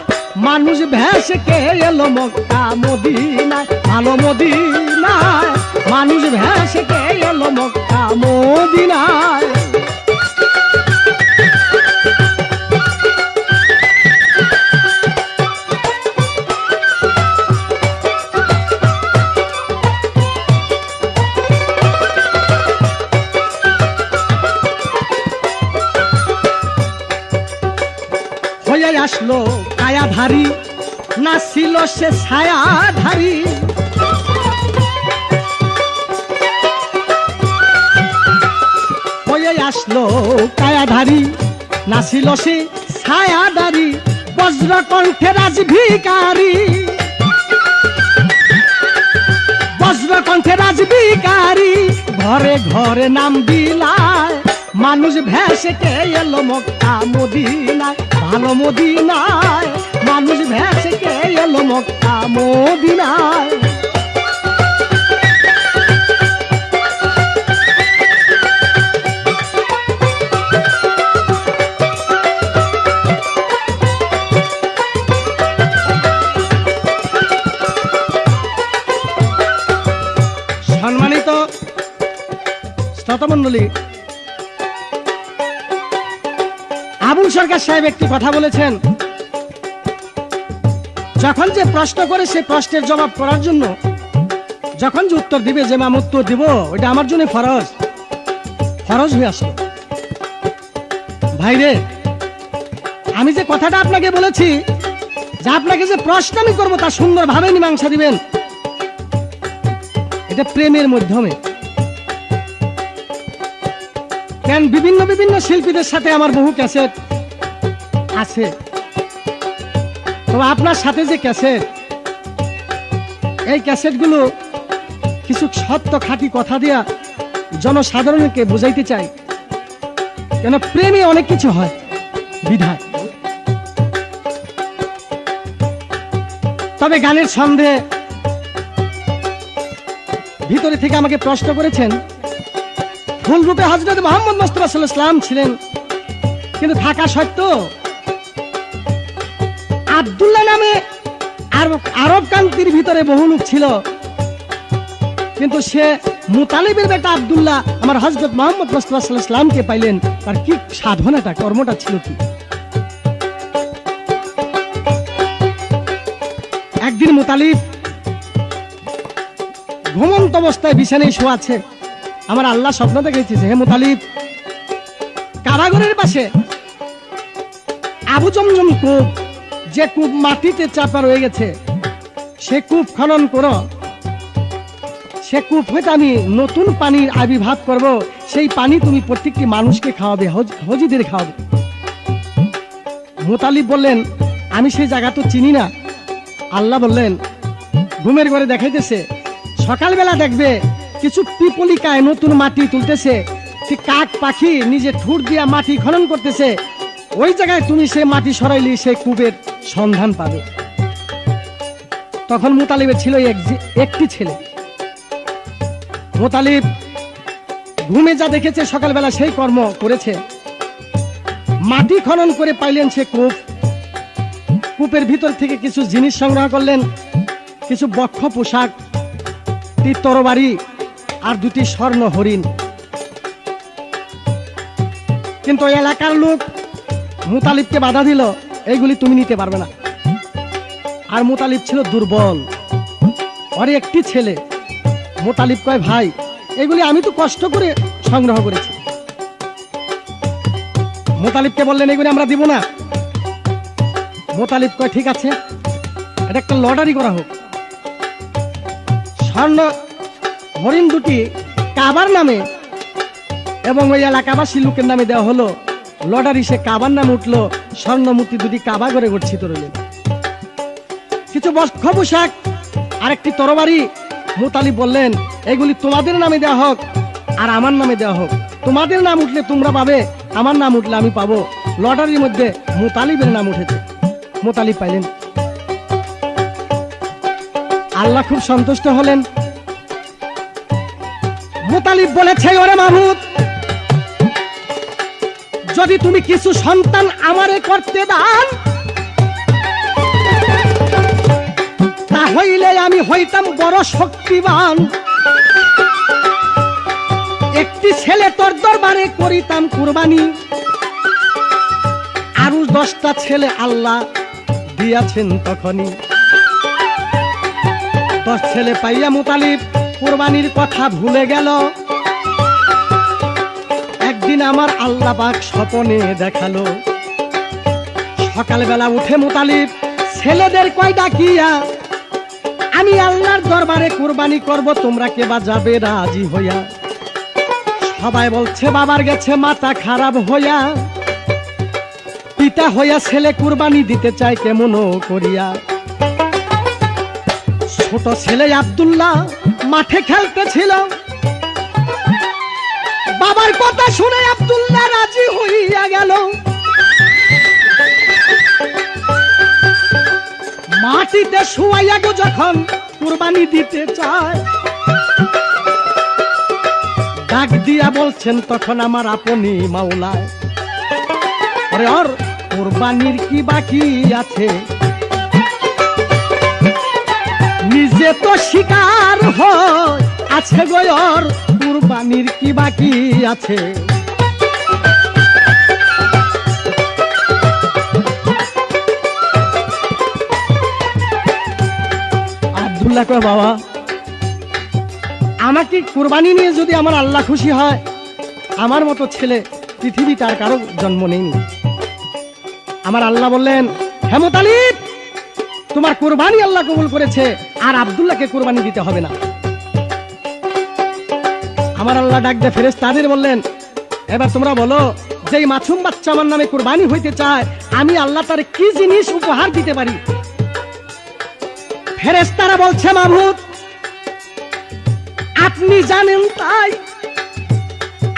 মানুষ ভেসকে এলো মক্কা মদিনায়, ভালো মদিনায়, মানুষ ভেসকে এলো মক্কা মদিনায়। হয়ে আসলো কায়াধারী, না ছিল সে ছায়াধারী, হয়ে আসলো কায়াধারী, না ছিল সে ছায়াধারী, বজ্রকণ্ঠে রাজভিকারী, বজ্রকণ্ঠে রাজভিকারী, ঘরে ঘরে নাম বিলায়, মানুষ ভেসকে এলো মক্কা মদিনায়, ভালো মদিনায়, মানুষ ভেসকে এলো মক্কা মদিনায়। সম্মানিত শ্রোতামণ্ডলী, আবুল সরকার সাহেব একটি কথা বলেছেন, যখন যে প্রশ্ন করে সেই প্রশ্নের জবাব করার জন্য যখন যে উত্তর দিবে, যে মাম উত্তর দিব, ওইটা আমার জন্য ফরজ, ফরজ হয়ে আসলো। ভাইরে, আমি যে কথাটা আপনাকে বলেছি, যে আপনাকে যে প্রশ্ন আমি করবো তা সুন্দরভাবে মীমাংসা দিবেন, এটা প্রেমের মাধ্যমে। কেন বিভিন্ন বিভিন্ন শিল্পীদের সাথে আমার বহু ক্যাসেট আছে, তো আপনার সাথে যে ক্যাসেট, এই ক্যাসেটগুলো কিছু সত্য খাঁটি কথা দিয়া জনসাধারণকে বুঝাইতে চাই, কেন প্রেমে অনেক কিছু হয় বিধায়। তবে গানের ছন্দে ভিতরে থেকে আমাকে প্রশ্ন করেছেন, ফুল রূপে হযরত মুহাম্মদ মুস্তাফা সাল্লাল্লাহু আলাইহি ওয়াসাল্লাম ছিলেন, কিন্তু থাকা সত্ত্বেও আব্দুল্লাহ নামে আরব কান্তির ভিতরে বহু লোক ছিল, কিন্তু সে মুতালিবের বেটা আব্দুল্লাহ আমার হযরত মুহাম্মদ মুস্তাফা সাল্লাল্লাহু আলাইহি ওয়াসাল্লামকে পাইলেন, তার কি সাধনাটা, কর্মটা ছিল কি? একদিন মুতালিব ঘুমন্ত অবস্থায় বিছানায় শোয়া আছে, আমার আল্লাহ স্বপ্ন দেখাইতেছে, হে মুতালিব, কারাগারের পাশে আবু জমজম কূপ, যে কূপ মাটিতে চাপা রয়ে গেছে, সে কূপ খনন করো, সে কূপ হইতে আমি নতুন পানির আবির্ভাব করব, সেই পানি তুমি প্রত্যেকটি মানুষকে খাওয়াবে, হজিদের খাওয়াবে। মুতালিব বললেন, আমি সেই জায়গা তো চিনি না। আল্লাহ বললেন, ঘুমের ঘরে দেখাইতেছে, সকালবেলা দেখবে কিছু পিপলিকায় নতুন মাটি তুলতেছে, ঠিক কাক পাখি নিজে ঠুট দিয়া মাটি খনন করতেছে, ওই জায়গায় তুমি সে মাটি সরাইলি সেই কূপের সন্ধান পাবে। তখন মুতালিবের ছিল একটি ছেলে। মুতালিব ঘুমে যা দেখেছে সকালবেলা সেই কর্ম করেছে, মাটি খনন করে পাইলেন সে কূপ। কূপের ভিতর থেকে কিছু জিনিস সংগ্রহ করলেন, কিছু বক্ষ পোশাক, তীর তরবারি আর দুটি স্বর্ণ হরিণ। কিন্তু ওই এলাকার লোক মুতালিবকে বাধা দিল, এইগুলি তুমি নিতে পারবে না। আর মুতালিব ছিল দুর্বল, ওর একটি ছেলে। মুতালিব কয়, ভাই এগুলি আমি তো কষ্ট করে সংগ্রহ করেছি। মুতালিবকে বললেন, এগুলি আমরা দিব না। মুতালিব কয়, ঠিক আছে, এটা একটা লটারি করা হোক। স্বর্ণ হরিণ দুটি কাবার নামে এবং ওই এলাকাবাসী লোকের নামে দেওয়া হলো। লটারি সে কাবার নামে উঠলো, স্বর্ণ মূর্তি দুটি কাবা করে গচ্ছিত রইলেন। কিছু বস্ত্র পোশাক আর একটি তরবারি। মুতালিব বললেন, এগুলি তোমাদের নামে দেওয়া হোক আর আমার নামে দেওয়া হোক। তোমাদের নাম উঠলে তোমরা পাবে, আমার নাম উঠলে আমি পাবো। লটারির মধ্যে মুতালিবের নাম উঠেছে, মুতালিব পাইলেন। আল্লাহ খুব সন্তুষ্ট হলেন। মুতালিব বলেছে, ওরে মাহমুদ, যদি তুমি কিছু সন্তান আমারে করতে দান, তাহলে আমি হইতাম বড় শক্তিবান। একটি ছেলে তোর দরবারে করিতাম কুরবানি, আরো 10টা ছেলে আল্লাহ দিয়াছেন তখনই। 10 ছেলে পাইয়া মুতালিব কুরবানির কথা ভুলে গেল। একদিন আমার আল্লাহ পাক স্বপ্নে দেখালো। সকালবেলা উঠে মুতালিব ছেলেদের কয় ডাকিয়া, আমি আল্লাহর দরবারে কুরবানি করব, তোমরা কে বা যাবে রাজি হইয়া? সবাই বলছে, বাবার গেছে মাথা খারাপ হইয়া, পিতা হইয়া ছেলে কুরবানি দিতে চায় কেমন করিয়া। ছোট ছেলে আব্দুল্লাহ মাঠে খেলতেছিল, বাবার কথা শুনে আব্দুল্লাহ রাজি হইয়া গেল। মাটিতে শুয়াইয়া গো যখন কুরবানি দিতে চায়, ডাক দিয়া বলছেন তখন আমার আপনি মাওলায়, আরে ওর কুরবানির কি বাকি আছে? নিজে তো শিকার হয় আছে গো, ওর কুরবানির কি বাকি আছে? আব্দুল্লাহ কয়, বাবা আমাকে কুরবানি নিয়ে যদি আমার আল্লাহ খুশি হয়, আমার মতো ছেলে পৃথিবীতে আর কারো জন্ম নেইনি। আমার আল্লাহ বললেন, হে মুতালিব, তোমার কুরবানি আল্লাহ কবুল করেছে, আর আব্দুল্লাহকে কুরবানি দিতে হবে না। আমার আল্লাহ ডাক দিয়ে ফেরেশতাদের বললেন, এবার তোমরা বলো, যেই মাসুম বাচ্চা আমার নামে কুরবানি হইতে চায়, আমি আল্লাহ তার কি জিনিস উপহার দিতে পারি? ফেরেশতারা বলছে, মাহমুদ আপনি জানেন তাই।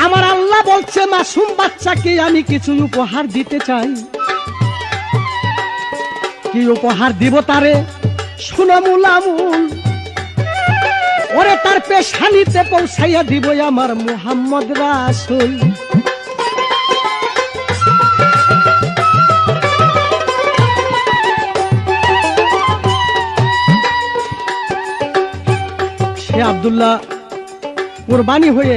আমার আল্লাহ বলছে, মাসুম বাচ্চাকে আমি কিছু উপহার দিতে চাই। কি উপহার দিব তারে? শুনো মুলামুল, ওরে তার পেশানিতে পৌঁছাইয়া দিব আমার মুহাম্মদ রাসূল। সে আব্দুল্লাহ কুরবানি হয়ে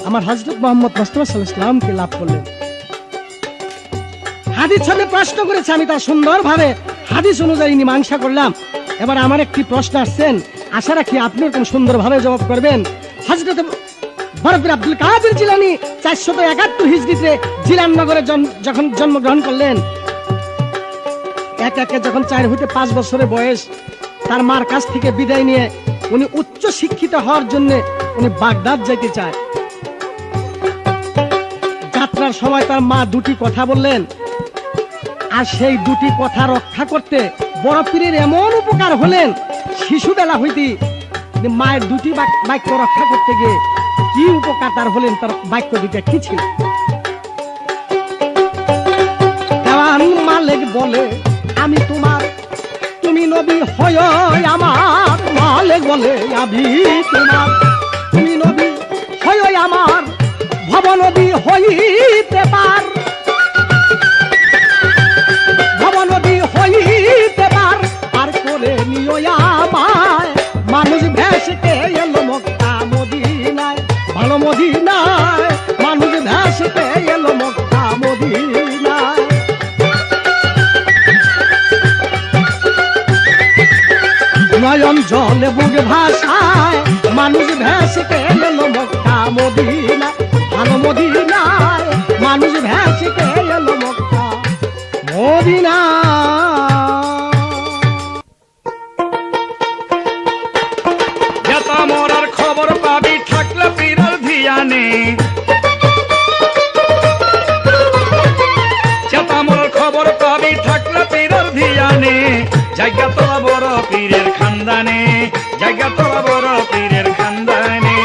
আমার হযরত মুহাম্মদ মুস্তাফা সাল্লাল্লাহু আলাইহি ওয়াসাল্লামকে লাভ করলেন। হাদিস সাথে প্রশ্ন করেছে, আমি তার সুন্দরভাবে হাদিস অনুযায়ী মীমাংসা করলাম। এবার আমার একটি প্রশ্ন আসছেন, আশা রাখি আপনি এরকম সুন্দরভাবে জবাব করবেন। হযরত বরকত আব্দুল কাদের জিলানী 471 হিজরিতে জিলাননগরে যখন জন্মগ্রহণ করলেন, একে একে যখন 4 হইতে 5 বছরের বয়স, তার মার কাছ থেকে বিদায় নিয়ে উনি উচ্চ শিক্ষিত হওয়ার জন্য উনি বাগদাদ যাইতে চায়। যাত্রার সময় তার মা দুটি কথা বললেন, আর সেই দুটি কথা রক্ষা করতে বড় পীরের এমন উপকার হলেন, শিশুবেলা হইতে মায়ের দুটি বাক্য রক্ষা করতে গিয়ে কি উপকার তার হলেন, তার বাক্য দুটা কি ছিল? দেওয়ান মালিক বলে, আমি তোমার, তুমি নবী হয় আমার। মালিক বলে, আমি তোমার, তুমি নবী হয় আমার। ভব নবী হইতে পার, ভব নবী হইতে পার, আর করে নিও আমায়। মানুষ ভেসকে এলো মক্কা মদিনায়, ভালো মদিনায়। মানুষ ভেসকে এলো মক্কা ভাষায় মানুষ ভেসে এলো মক্কা মদিনা, ভালো মদিনায় মানুষ ভেসে এলো মক্কা মদিনা। যেতা মরার খবর পাবি থাকলে পীরের ধিয়ানে, যেতা মরার খবর পাবি থাকলে পীরের ধিয়ানে, জায়গা তোলা বড় পীরের খানদানে, জায়গা তোলা বড় পীরের খানদানে।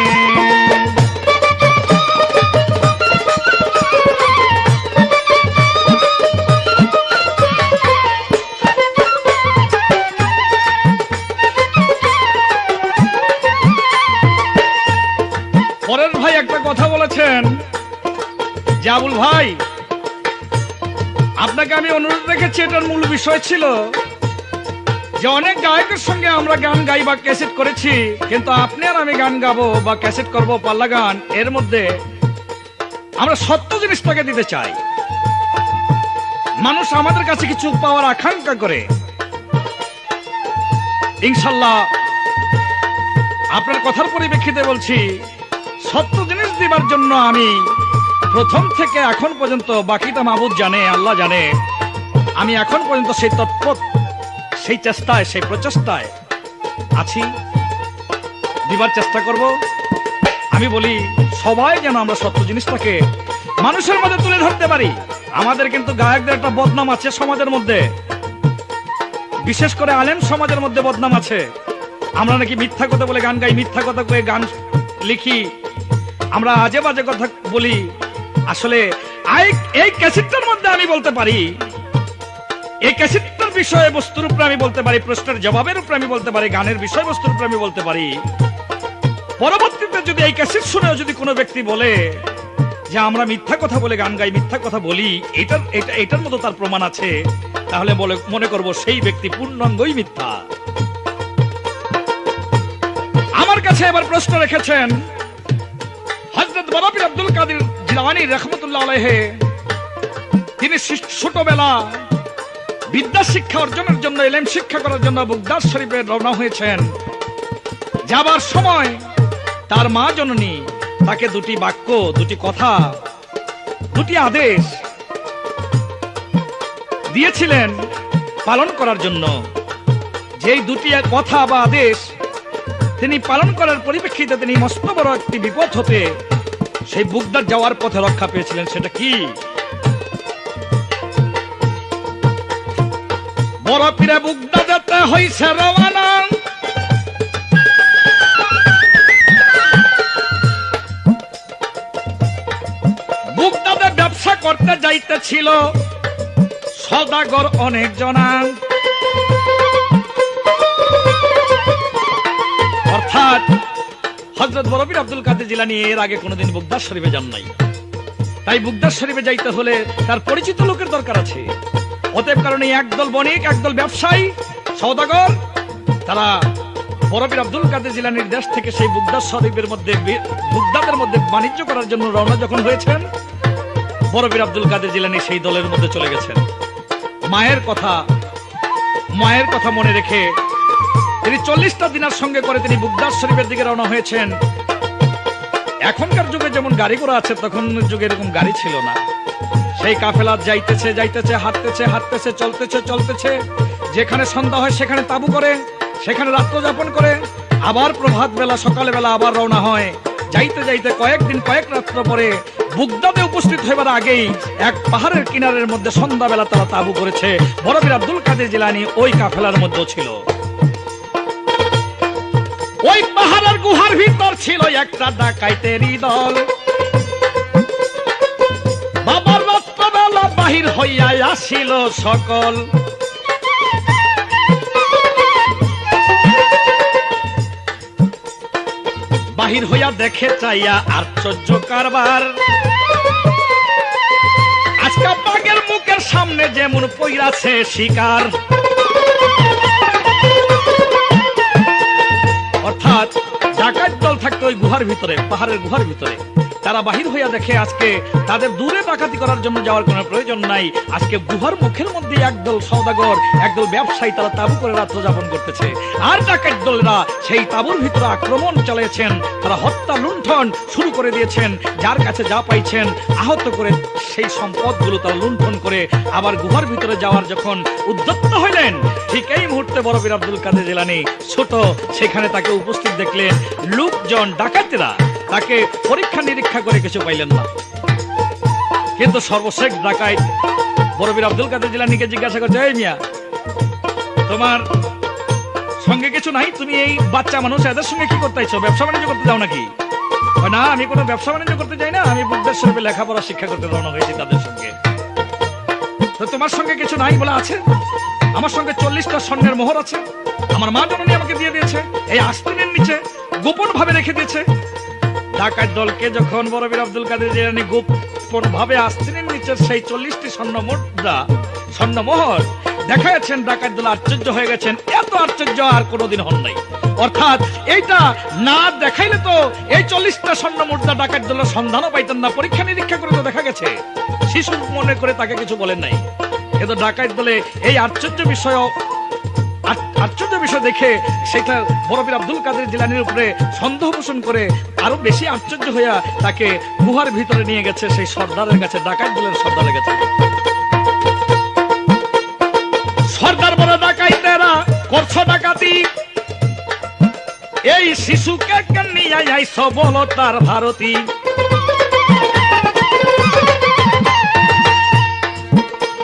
পরের ভাই একটা কথা বলেছেন যে আবুল ভাই আপনাকে আমি অনুরোধ রেখেছি, এটার মূল বিষয় ছিল যে অনেক গায়কের সঙ্গে আমরা গান গাই বা ক্যাসেট করেছি, কিন্তু আপনি আর আমি গান গাবো বা ক্যাসেট করবো পাল্লা গান, এর মধ্যে আমরা সত্য জিনিসটাকে দিতে চাই। মানুষ আমাদের কাছে কিছু পাওয়ার আকাঙ্ক্ষা করে, ইনশাল্লাহ আপনার কথার পরিপ্রেক্ষিতে বলছি, সত্য জিনিস দিবার জন্য আমি প্রথম থেকে এখন পর্যন্ত, বাকিটা মাবুদ জানে, আল্লাহ জানে, আমি এখন পর্যন্ত সেই তৎপর, সেই চেষ্টায়, সেই প্রচেষ্টায় আছি, দিবার চেষ্টা করব। আমি বলি সবাই যেন আমরা সত্য জিনিসটাকে মানুষের মধ্যে তুলে ধরতে পারি। আমাদের কিন্তু গায়কদের একটা বদনাম আছে সমাজের মধ্যে, বিশেষ করে আলেম সমাজের মধ্যে বদনাম আছে। আমরা নাকি মিথ্যা কথা বলে গান গাই, মিথ্যা কথা বলে গান লিখি, আমরা আজে বাজে কথা বলি। আসলে এই ক্যাসেটটার মধ্যে আমি বলতে পারি, এই ক্যাসেটটার বিষয়বস্তুর উপরে আমি বলতে পারি, প্রশ্নের জবাবের উপরে আমি বলতে পারি, গানের বিষয়বস্তুর উপরে আমি বলতে পারি। পরবর্তীতে যদি এই ক্যাসেট শুনেও যদি কোনো ব্যক্তি বলে যে আমরা মিথ্যা কথা বলে গান গাই, মিথ্যা কথা বলি, এটার মতো তার প্রমাণ আছে, তাহলে মনে করব সেই ব্যক্তি পূর্ণাঙ্গই মিথ্যা। আমার কাছে এবার প্রশ্ন রেখেছেন হযরত বাবা পীর আব্দুল কাদের জিলানী রাহমাতুল্লাহ আলাইহি। তিনি ছোটবেলা বিদ্যা শিক্ষা অর্জনের জন্য, ইলম শিক্ষা করার জন্য বুগদাদ শরীফে রওনা হয়েছেন। যাবার সময় তার মা জননী তাকে দুটি বাক্য, দুটি কথা, দুটি আদেশ দিয়েছিলেন পালন করার জন্য। যেই দুটি কথা বা আদেশ তিনি পালন করার পরিপ্রেক্ষিতে তিনি মস্ত বড় একটি বিপদ হতে সেই বুগদাদ যাওয়ার পথে রক্ষা পেয়েছিলেন। সেটা কি? বড় পীরে বুগদাদেতে হইছে রওনা, বুগদাদে ব্যবসা করতে যাইতেছিল সওদাগর অনেক জনা। অর্থাৎ হযরত বড় পীর আব্দুল কাদের জিলানী এর আগে কোনোদিন বুগদাদ শরীফে যান নাই, তাই বুগদাদ শরীফে যাইতে হলে তার পরিচিত লোকের দরকার আছে। অতএব কারণে একদল বণিক, একদল ব্যবসায়ী, সওদাগর, তারা বড় পীর আব্দুল কাদের জিলানীর দেশ থেকে সেই বুগদাদ শরীফের মধ্যে, বুগদাদের মধ্যে বাণিজ্য করার জন্য রওনা যখন হয়েছেন, বড় পীর আব্দুল কাদের জিলানী সেই দলের মধ্যে চলে গেছেন। মায়ের কথা মনে রেখে তিনি 40টা দিনার সঙ্গে করে তিনি বুগদাদ শরীফের দিকে রওনা হয়েছেন। এখনকার যুগে যেমন গাড়ি ঘোড়া আছে, তখন যুগে এরকম গাড়ি ছিল না। সেই কাফেলা যাইতেছে, হাঁটতেছে, চলতেছে, যেখানে সন্ধ্যা হয় সেখানে তাবু করে, সেখানে রাত্র যাপন করে, আবার প্রভাত বেলা, সকাল বেলা আবার রওনা হয়। যাইতে কয়েকদিন, কয়েক রাত্র পরে বুগদাদে উপস্থিত হইবার আগেই এক পাহাড়ের কিনারের মধ্যে সন্ধ্যাবেলা তারা তাবু করেছে। বড় পীর আব্দুল কাদের জিলানী ওই কাফেলার মধ্যে ছিল। ওই পাহাড়ের গুহার ভিতর ছিল একটা ডাকাইতেরই দল। বাবার রাত্রবেলা বাহির হইয়া আসিল সকল, বাহির হইয়া দেখে চাইয়া আশ্চর্য কারবার। আজকা বাঘের মুখের সামনে যেমন পইরাছে শিকার। অর্থাৎ ডাকাত দল থাকতো ওই গুহার ভিতরে, পাহাড়ের গুহার ভিতরে। তারা বাহির হইয়া দেখে আজকে তাদের দূরে ডাকাতি করার জন্য যাওয়ার কোনো প্রয়োজন নাই। আজকে গুহার মুখের মধ্যে একদল সওদাগর, একদল ব্যবসায়ী তারা তাবু করে রাত্র যাপন করতেছে। আর ডাকাত দলরা সেই তাবুর ভিতরে আক্রমণ চালিয়েছেন, তারা হত্যা লুণ্ঠন শুরু করে দিয়েছেন। যার কাছে যা পাইছেন আহত করে সেই সম্পদগুলো তারা লুণ্ঠন করে আবার গুহার ভিতরে যাওয়ার যখন উদ্যত হইলেন, ঠিক এই মুহূর্তে বড় পীর আব্দুল কাদের জিলানী ছোট সেখানে তাকে উপস্থিত দেখলেন। লোকজন ডাকাতেরা তাকে পরীক্ষা নিরীক্ষা করে কিছু পাইলেন না, কিন্তু সর্বশেষ ডাকাত বড় পীর আব্দুল কাদের জিলানীকে জিজ্ঞাসা করছে, এই মিয়া, তোমার সঙ্গে কিছু নাই? তুমি এই বাচ্চা মানুষ, এদের সঙ্গে কি করতে চাইছো? ব্যবসা বাণিজ্য করতে যাও নাকি? না, আমি কোনো ব্যবসা বাণিজ্য করতে চাই না, আমি বুদ্ধের শরীফে লেখাপড়া শিক্ষা করতে রওনা হয়েছি তাদের সঙ্গে। তো তোমার সঙ্গে কিছু নাই? বলে আছে, আমার সঙ্গে 40টা স্বর্ণের মোহর আছে, আমার মা জননী আমাকে দিয়ে দিয়েছে, এই আস্তিনের নিচে গোপন ভাবে রেখে দিয়েছে। ডাকাত দলকে যখন বড় পীর আব্দুল কাদের জিলানী গোপন ভাবে আস্তিনের নিচে সেই 40টি স্বর্ণমোহর দেখাচ্ছেন, ডাকাত দল আশ্চর্য হয়ে গেছেন। এত আশ্চর্য আর কোনোদিন হন নাই। অর্থাৎ এইটা না দেখাইলে তো এই 40টা স্বর্ণ মুদ্রা ডাকাত দলের সন্ধানও পাইতেন না। পরীক্ষা নিরীক্ষা করে তো দেখা গেছে, শিশু মনে করে তাকে কিছু বলেন নাই। কিন্তু ডাকাত দলে এই আশ্চর্য বিষয় দেখে সেটা বড় পীর আব্দুল কাদের জিলানীর উপরে সন্দেহ পোষণ করে আরো বেশি আশ্চর্য হইয়া তাকে গুহার ভিতরে নিয়ে গেছে সেই সর্দারের কাছে, ডাকাত দলের সর্দারের কাছে। সর্দার বলে, ডাকাইতেরা করছো ডাকাতি, এই শিশুকে নিয়ে আইছ বল তার ভারতী।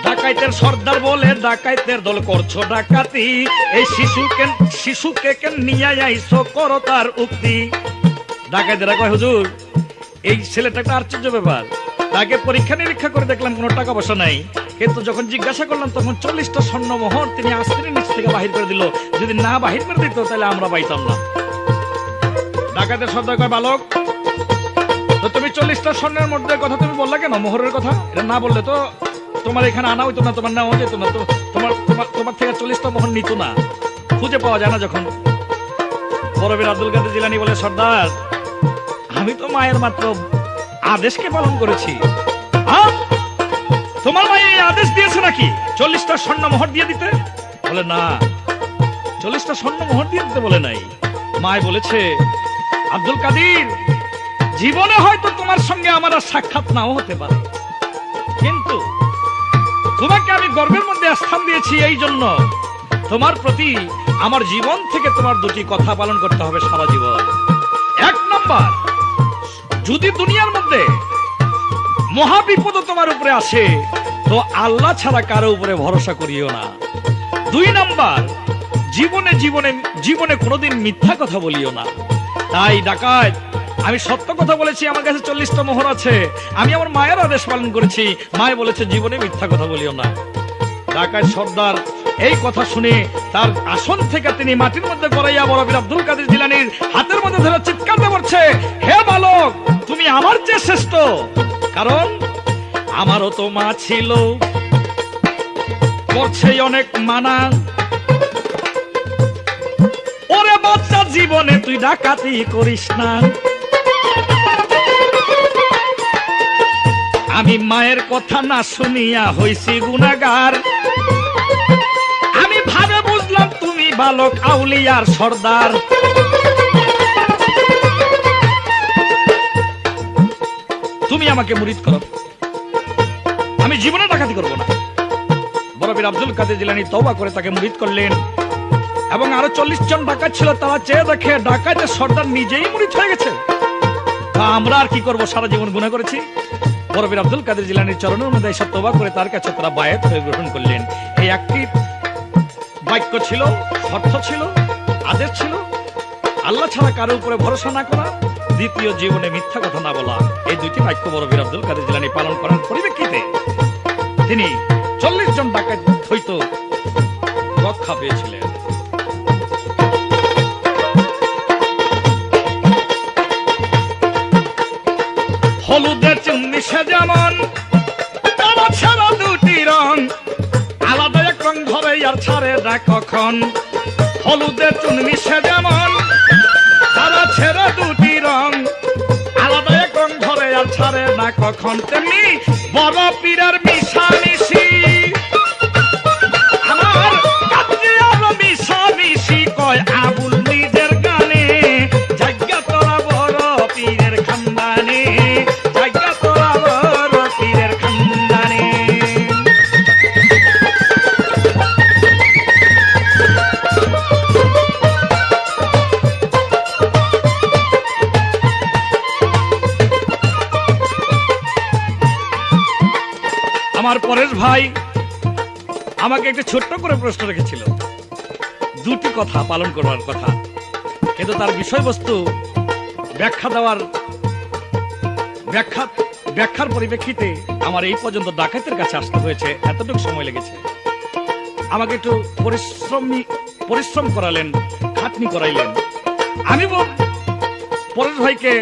ডাকাইতের সর্দার বলে, ডাকাইতের দল করছো ডাকাতি, এই শিশুকে নিয়ে আইছ করো তার উক্তি। ডাকাইতেরা কয়, হুজুর, এই ছেলেটা একটা আশ্চর্য ব্যাপার, তাকে পরীক্ষা নিরীক্ষা করে দেখলাম কোনো টাকা পয়সা নাই, কিন্তু যখন জিজ্ঞাসা করলাম তখন 40টা স্বর্ণমোহর তিনি আস্তিনের নিচ থেকে বাহির করে দিল। যদি না বাহির করে দিত তাহলে আমরা পাইতাম না। ডাকাতের সর্দার কয়, বালক, তো তুমি 40টা স্বর্ণের মধ্যে কথা তুমি বললা কেন? মোহরের কথা এটা না বললে তো তোমার এখানে আনা হইতো না, তোমার নেওয়া যেত না, তো তোমার থেকে 40টা মোহর নিত না, খুঁজে পাওয়া যায় না যখন। বড় পীর আব্দুল কাদের জিলানী বলে, সর্দার, আমি তো মায়ের মাত্র আদেশকে পালন করেছি। তোমার মা এই আদেশ দিয়েছে নাকি 40টা স্বর্ণ মোহর দিয়ে দিতে? বলে, না, 40টা স্বর্ণ মোহর দিয়ে দিতে বলে নাই। মায় বলেছে, আব্দুল কাদের, জীবনে হয়তো তোমার সঙ্গে আমার আর সাক্ষাৎ নাও হতে পারে, কিন্তু তোমাকে আমি গর্বের মধ্যে স্থান দিয়েছি, এই জন্য তোমার প্রতি আমার জীবন থেকে তোমার দুটি কথা পালন করতে হবে সারা জীবন। 1 নম্বর, যদি দুনিয়ার মধ্যে মহাবিপদ তোমার উপরে আসে তো আল্লাহ ছাড়া কারো উপরে ভরসা করিও না। 2 নম্বর, জীবনে কোনোদিন মিথ্যা কথা বলিও না। তাই ডাকাত, আমি সত্য কথা বলেছি, আমার কাছে 40টা মোহর আছে, আমি আমার মায়ের আদেশ পালন করেছি, মায়ে বলেছে জীবনে মিথ্যা কথা বলিও না। ডাকাত সর্দার এই কথা শুনে তার আসন থেকে তিনি মাটির মধ্যে গড়াইয়া বড় পীর আব্দুল কাদের জিলানীর হাতের মধ্যে ধরে চিৎকার দিয়ে বলছে, হে বালক, তুমি আমার চেয়ে শ্রেষ্ঠ, কারণ আমারও তো মা ছিল, করছে অনেক মানা। ওরে বাচ্চা, জীবনে তুই ডাকাতি করিস না। আমি মায়ের কথা না শুনিয়া হইছি গুনাহগার, আমি ভাবে বুঝলাম তুমি বালক আউলিয়ার সর্দার। তুমি আমাকে মুরিদ করো, আমি জীবনে ডাকাতি করবো না। বড় পীর আব্দুল কাদের জিলানী তওবা করে তাকে মুরিদ করলেন, এবং আরো 40 জন ডাকাত ছিল, তারা চেয়ে দেখে ডাকাতের সর্দার নিজেই মুরিদ হয়ে গেছে। আমরা আর কি করবো, সারা জীবন গুনাহ করেছি। বড় পীর আব্দুল কাদের জিলানীর চরণের মধ্যে এসে তওবা করে তার কাছে তারা বায়াত হয়ে গ্রহণ করলেন। এই একটি বাক্য ছিল, শর্ত ছিল, আদেশ ছিল, আল্লাহ ছাড়া কারো উপরে ভরসা না করা, দ্বিতীয় জীবনে মিথ্যা কথা না বলা। এই 2টি বাক্য বড় পীর আব্দুল কাদের জিলানী পালন করার পরিপ্রেক্ষিতে তিনি 40 জন ডাকাত হইতো রক্ষা পেয়েছিলেন। হলুদের চুন্নি সে যেমন, তারা ছাড়া 2টি রং, আলাদা এক রং ধরে আর ছাড়ে না কখন। হলুদের চুন্নি সে যেমন, তারা ছেড়ে 2টি রং, আলাদা এক রং ধরে তখন তেমনি বড় পীরের মিশামিশি আমার কাছে আরো মিশামিশি কয় আবুল নিজের গানে জায়গা তোরা বড় পীরের খানদানে জায়গা তোরা বড় পীরের খানদানে। আমার পরেশ ভাই আমাকে একটা ছোট্ট করে প্রশ্ন রেখেছিল, দুটি কথা পালন করবার কথা, কিন্তু তার বিষয়বস্তু ব্যাখ্যার পরিপ্রেক্ষিতে আমার এই পর্যন্ত ডাকাতের কাছে আসতে হয়েছে, এতটুকু সময় লেগেছে। আমাকে একটু পরিশ্রম করালেন, খাটনি করাইলেন। আমি পরেশ ভাইকে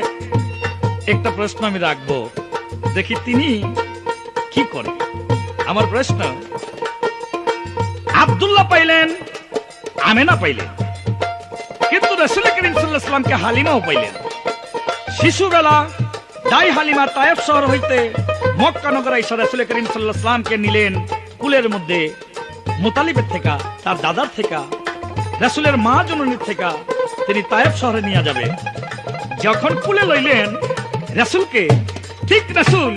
একটা প্রশ্ন আমি রাখবো, দেখি তিনি কি করে। আমার প্রশ্ন, আব্দুল্লাহ পাইলেন, আমেনা পাইলেন, কিন্তু রাসূল করিম সাল্লাল্লাহু আলাইহি ওয়াসাল্লামকে হালিমাও পাইলেন। শিশুবেলা দাই হালিমা তায়েফ শহর হইতে মক্কা নগরে এসে রাসূল করিম সাল্লাল্লাহু আলাইহি ওয়াসাল্লামকে নিলেন কুলের মধ্যে, মুতালিবের থেকে, তার দাদার থেকে, রাসূলের মা জননীর থেকে তিনি তায়েফ শহরে নিয়ে যাবে। যখন কুলে লইলেন রাসূলকে, ঠিক রাসূল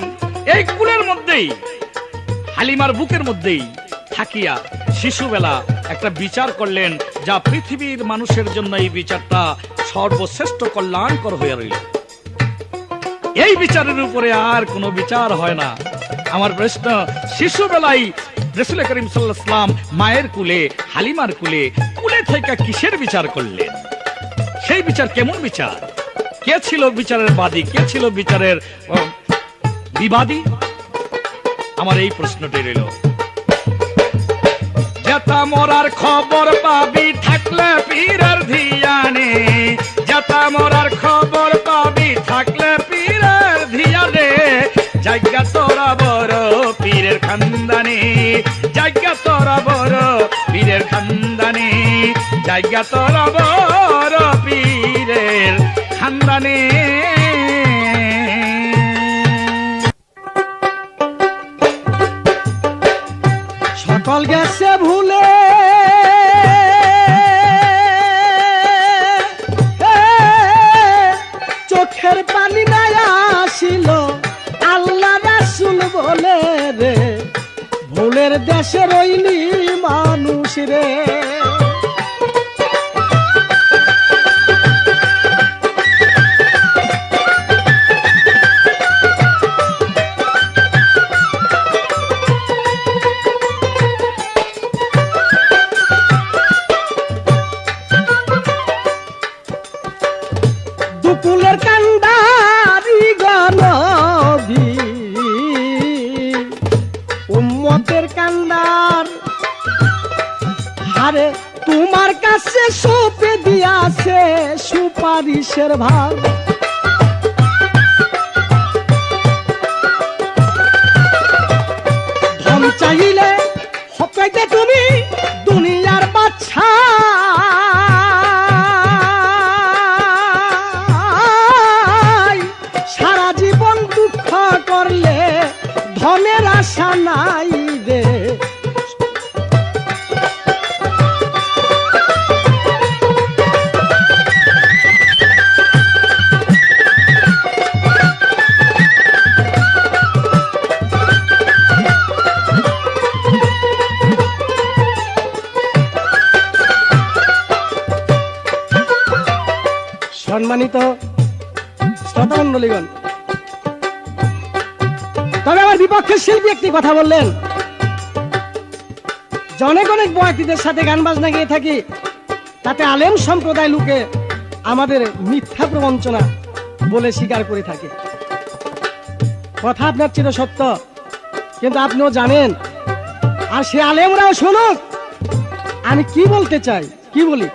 এই কুলের মধ্যেই, হালিমার বুকের মধ্যেই থাকিয়া শিশুবেলা একটা বিচার করলেন, যা পৃথিবীর মানুষের জন্য এই বিচারটা সর্বশ্রেষ্ঠ কল্যাণকর হয়ে রইল। এই বিচারের উপরে আর কোনো বিচার হয় না। আমার প্রশ্ন, শিশুবেলায় রাসূল করিম সাল্লাল্লাহু আলাইহি ওয়াসাল্লাম মায়ের কুলে, হালিমার কুলে, কুলে থেকে কিসের বিচার করলেন? সেই বিচার কেমন বিচার? কে ছিল বিচারের বাদী, কে ছিল বিচারের বিবাদী? আমার এই প্রশ্নটি রইল। যেটা মরার খবর পাবি থাকলে পীরের ধিয়ানে, যেটা মরার খবর পাবি থাকলে পীরের ধিয়ানে, জায়গা তোরা বড় পীরের খানদানে, জায়গা তোরা বড় পীরের খানদানে, জায়গা তোরা বড় পীরের খানদানে। সকল গেছে ভুলে চোখের পানি নাই আসিল আল্লাহ রাসূল বলে রে, ভুলের দেশে রইলি মানুষ রে। দুকুলের কান্দারি গনবী উম্মতের কান্দার হারে তোমার কাছে সঁপে দিয়াছে সুপারিশের ভাগ। ধন চাইলে হকাইতে তুমি দুনিয়ার বাদশা, সারা জীবন দুঃখ করলে ধনের আশা নাই রে। সম্মানিত শ্রোতামণ্ডলীগণ, তবে আমার বিপক্ষের শিল্পী একটি কথা বললেন, যে অনেক অনেক বয়াতিদের সাথে গান বাজনা গিয়ে থাকি, তাতে আলেম সম্প্রদায় লোকে আমাদের মিথ্যা প্রবঞ্চনা বলে স্বীকার করে থাকে। কথা আপনার চির সত্য, কিন্তু আপনিও জানেন, আর সে আলেমরাও শুনুক আমি কি বলতে চাই, কি বলি।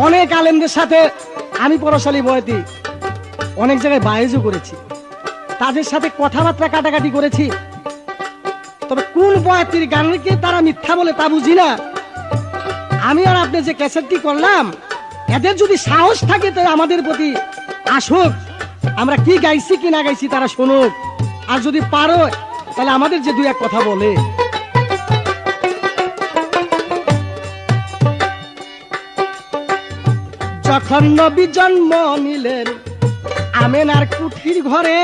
অনেক আলেমদের সাথে আমি পরশালী বয়াতি অনেক জায়গায় বায়েজও করেছি, তাদের সাথে কথাবার্তা কাটাকাটি করেছি, তবে কোন বয়াতির গানকে তারা মিথ্যা বলে তা বুঝি না। আমি আর আপনি যে ক্যাসেটটি করলাম, এদের যদি সাহস থাকে তো আমাদের প্রতি আসুক, আমরা কি গাইছি কি না গাইছি তারা শুনুক, আর যদি পারো তাহলে আমাদের যে দুই এক কথা বলে। যখন নবী জন্ম নিলেন আমেনার কুঠির ঘরে,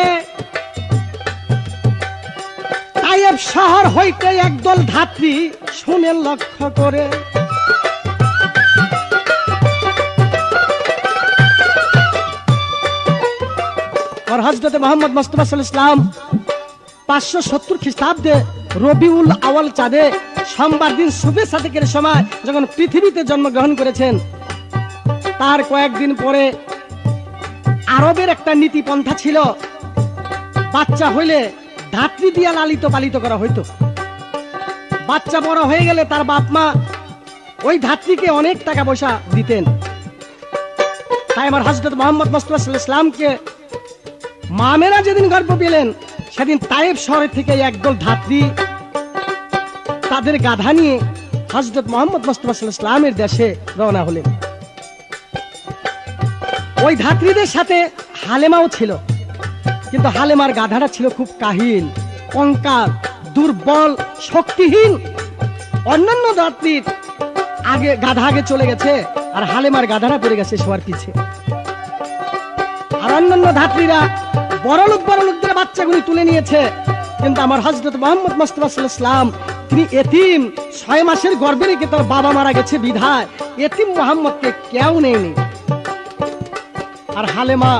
তায়েব শহর হইতে একদল ধাত্রী শুনেন লক্ষ্য করে। আর হযরত মুহাম্মদ মুস্তাফা সাল্লাল্লাহু আলাইহি ওয়াসাল্লাম 570 খ্রিস্টাব্দে রবিউল আউয়াল চাঁদে সোমবার দিন সুবে সাদেকের সময় যখন পৃথিবীতে জন্মগ্রহণ করেছেন, তার কয়েকদিন পরে আরবের একটা নীতি পন্থা ছিল, বাচ্চা হইলে ধাত্রী দিয়া লালিত পালিত করা হইতো। বাচ্চা বড় হয়ে গেলে তার বাপ মা ওই ধাত্রীকে অনেক টাকা পয়সা দিতেন। তাই আমার হযরত মুহাম্মদ মুস্তাফা সাল্লাল্লাহু আলাইহি ওয়াসাল্লামকে মা আমেনা যেদিন গর্ভ পেলেন, সেদিন তায়েব শহর থেকে একদল ধাত্রী তাদের গাধা নিয়ে হযরত মুহাম্মদ মুস্তাফা সাল্লাল্লাহু আলাইহি ওয়াসাল্লামের দেশে রওনা হলেন। ওই ধাত্রীদের সাথে হালেমাও ছিল, কিন্তু হালেমার গাধাটা ছিল খুব কাহিল, কঙ্কাল, দুর্বল, শক্তিহীন। অন্যান্য ধাত্রীর আগে গাধা আগে চলে গেছে, আর হালেমার গাধারা পড়ে গেছে সবার পিছে। আর অন্যান্য ধাত্রীরা বড় লোকদের বাচ্চাগুলি তুলে নিয়েছে, কিন্তু আমার হযরত মুহাম্মদ মুস্তাফা সাল্লাল্লাহু আলাইহি ওয়াসাল্লাম তিনি এতিম, 6 মাসের গর্ভে রেখে তার বাবা মারা গেছে বিধায় এতিম মুহাম্মদকে কেউ নেয়নি। আর হালেমা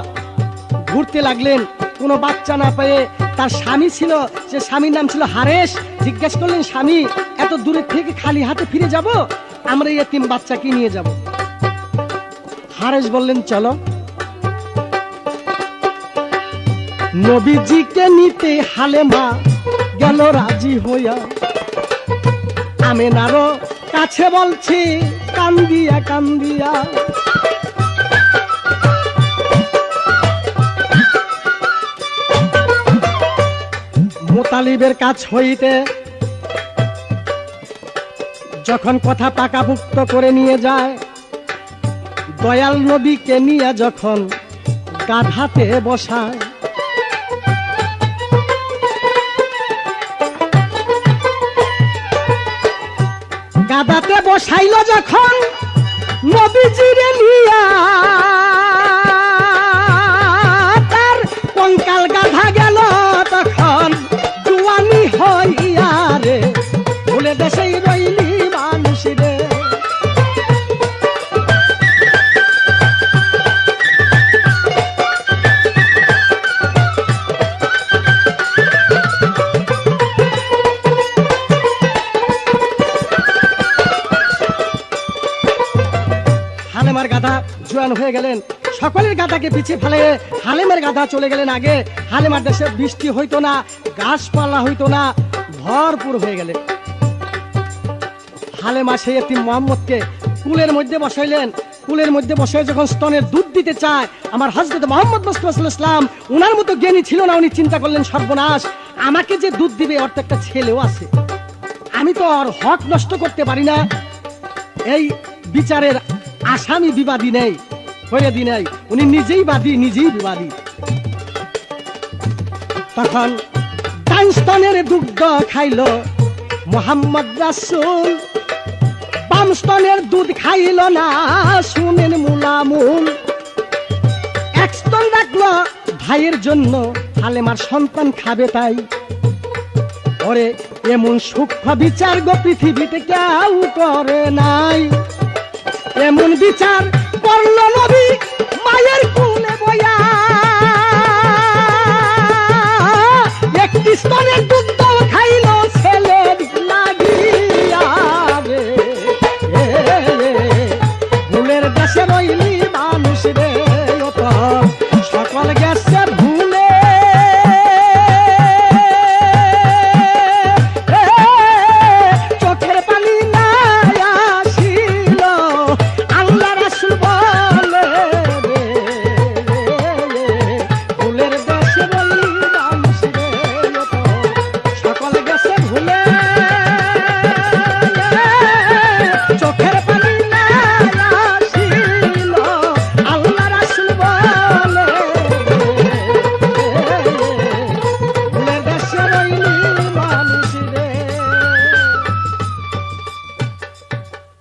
ঘুরতে লাগলেন, কোনো বাচ্চা না পেয়ে তার স্বামী ছিল, সে স্বামীর নাম ছিল হারেস। জিজ্ঞেস করলেন, স্বামী এত দূরে থেকে খালি হাতে ফিরে যাব? আমরা এই এতিম বাচ্চাকে নিয়ে যাব। হারেস বললেন, চলো। নবীজিকে নিতে হালেমা গেল রাজি হইয়া, আমেনারও কাছে বলছি কান্দিয়া কান্দিয়া। মুতালিবের কাছ হইতে যখন কথা পাকাপুক্ত করে নিয়ে যায়, দয়াল নবীকে নিয়ে যখন গাধাতে বসায়, গাধাতে বসাইল যখন নবীজিরে নিয়া, তার কঙ্কাল গাধা গেল তখন জুয়ানি হইয়া রে, ভুলে দেশেই রইলি মানুষ রে। হালেমার গাধা জোয়ান হয়ে গেলেন, সকলের গাধাকে পিছিয়ে ফেলে হালেমের গাধা চলে গেলেন আগে। হালেমার দেশে বৃষ্টি হইতো না, গাছপালা হইতো না, ভরপুর হয়ে গেলেন। হালেমা সেই এতিম মুহাম্মদকে কুলের মধ্যে বসাইলেন। কুলের মধ্যে বসে যখন স্তনের দুধ দিতে চায়, আমার হযরত মুহাম্মদ মুস্তাফা সাল্লাল্লাহু আলাইহি ওয়াসাল্লাম উনার মতো জ্ঞানী ছিল না। উনি চিন্তা করলেন, সর্বনাশ, আমাকে যে দুধ দিবে ওর তো একটা ছেলেও আছে, আমি তো ওর হক নষ্ট করতে পারি না। এই বিচারের আসামি বিবাদী নেই, ফরিয়াদি নেই, উনি নিজেই বাদী, নিজেই বিবাদী। তখন ডান স্তনের দুগ্ধ খাইল মুহাম্মদ রাসূল, বাম স্তনের দুধ খাইল না, শুনেন মুলামুল। এক স্তন রাখলো ভাইয়ের জন্য, হালেমার সন্তান খাবে তাই। ওরে এমন সূক্ষ্ম বিচার গো পৃথিবীতে কেউ করে নাই। এমন বিচার করল নবী মায়ের কোলে বয়া।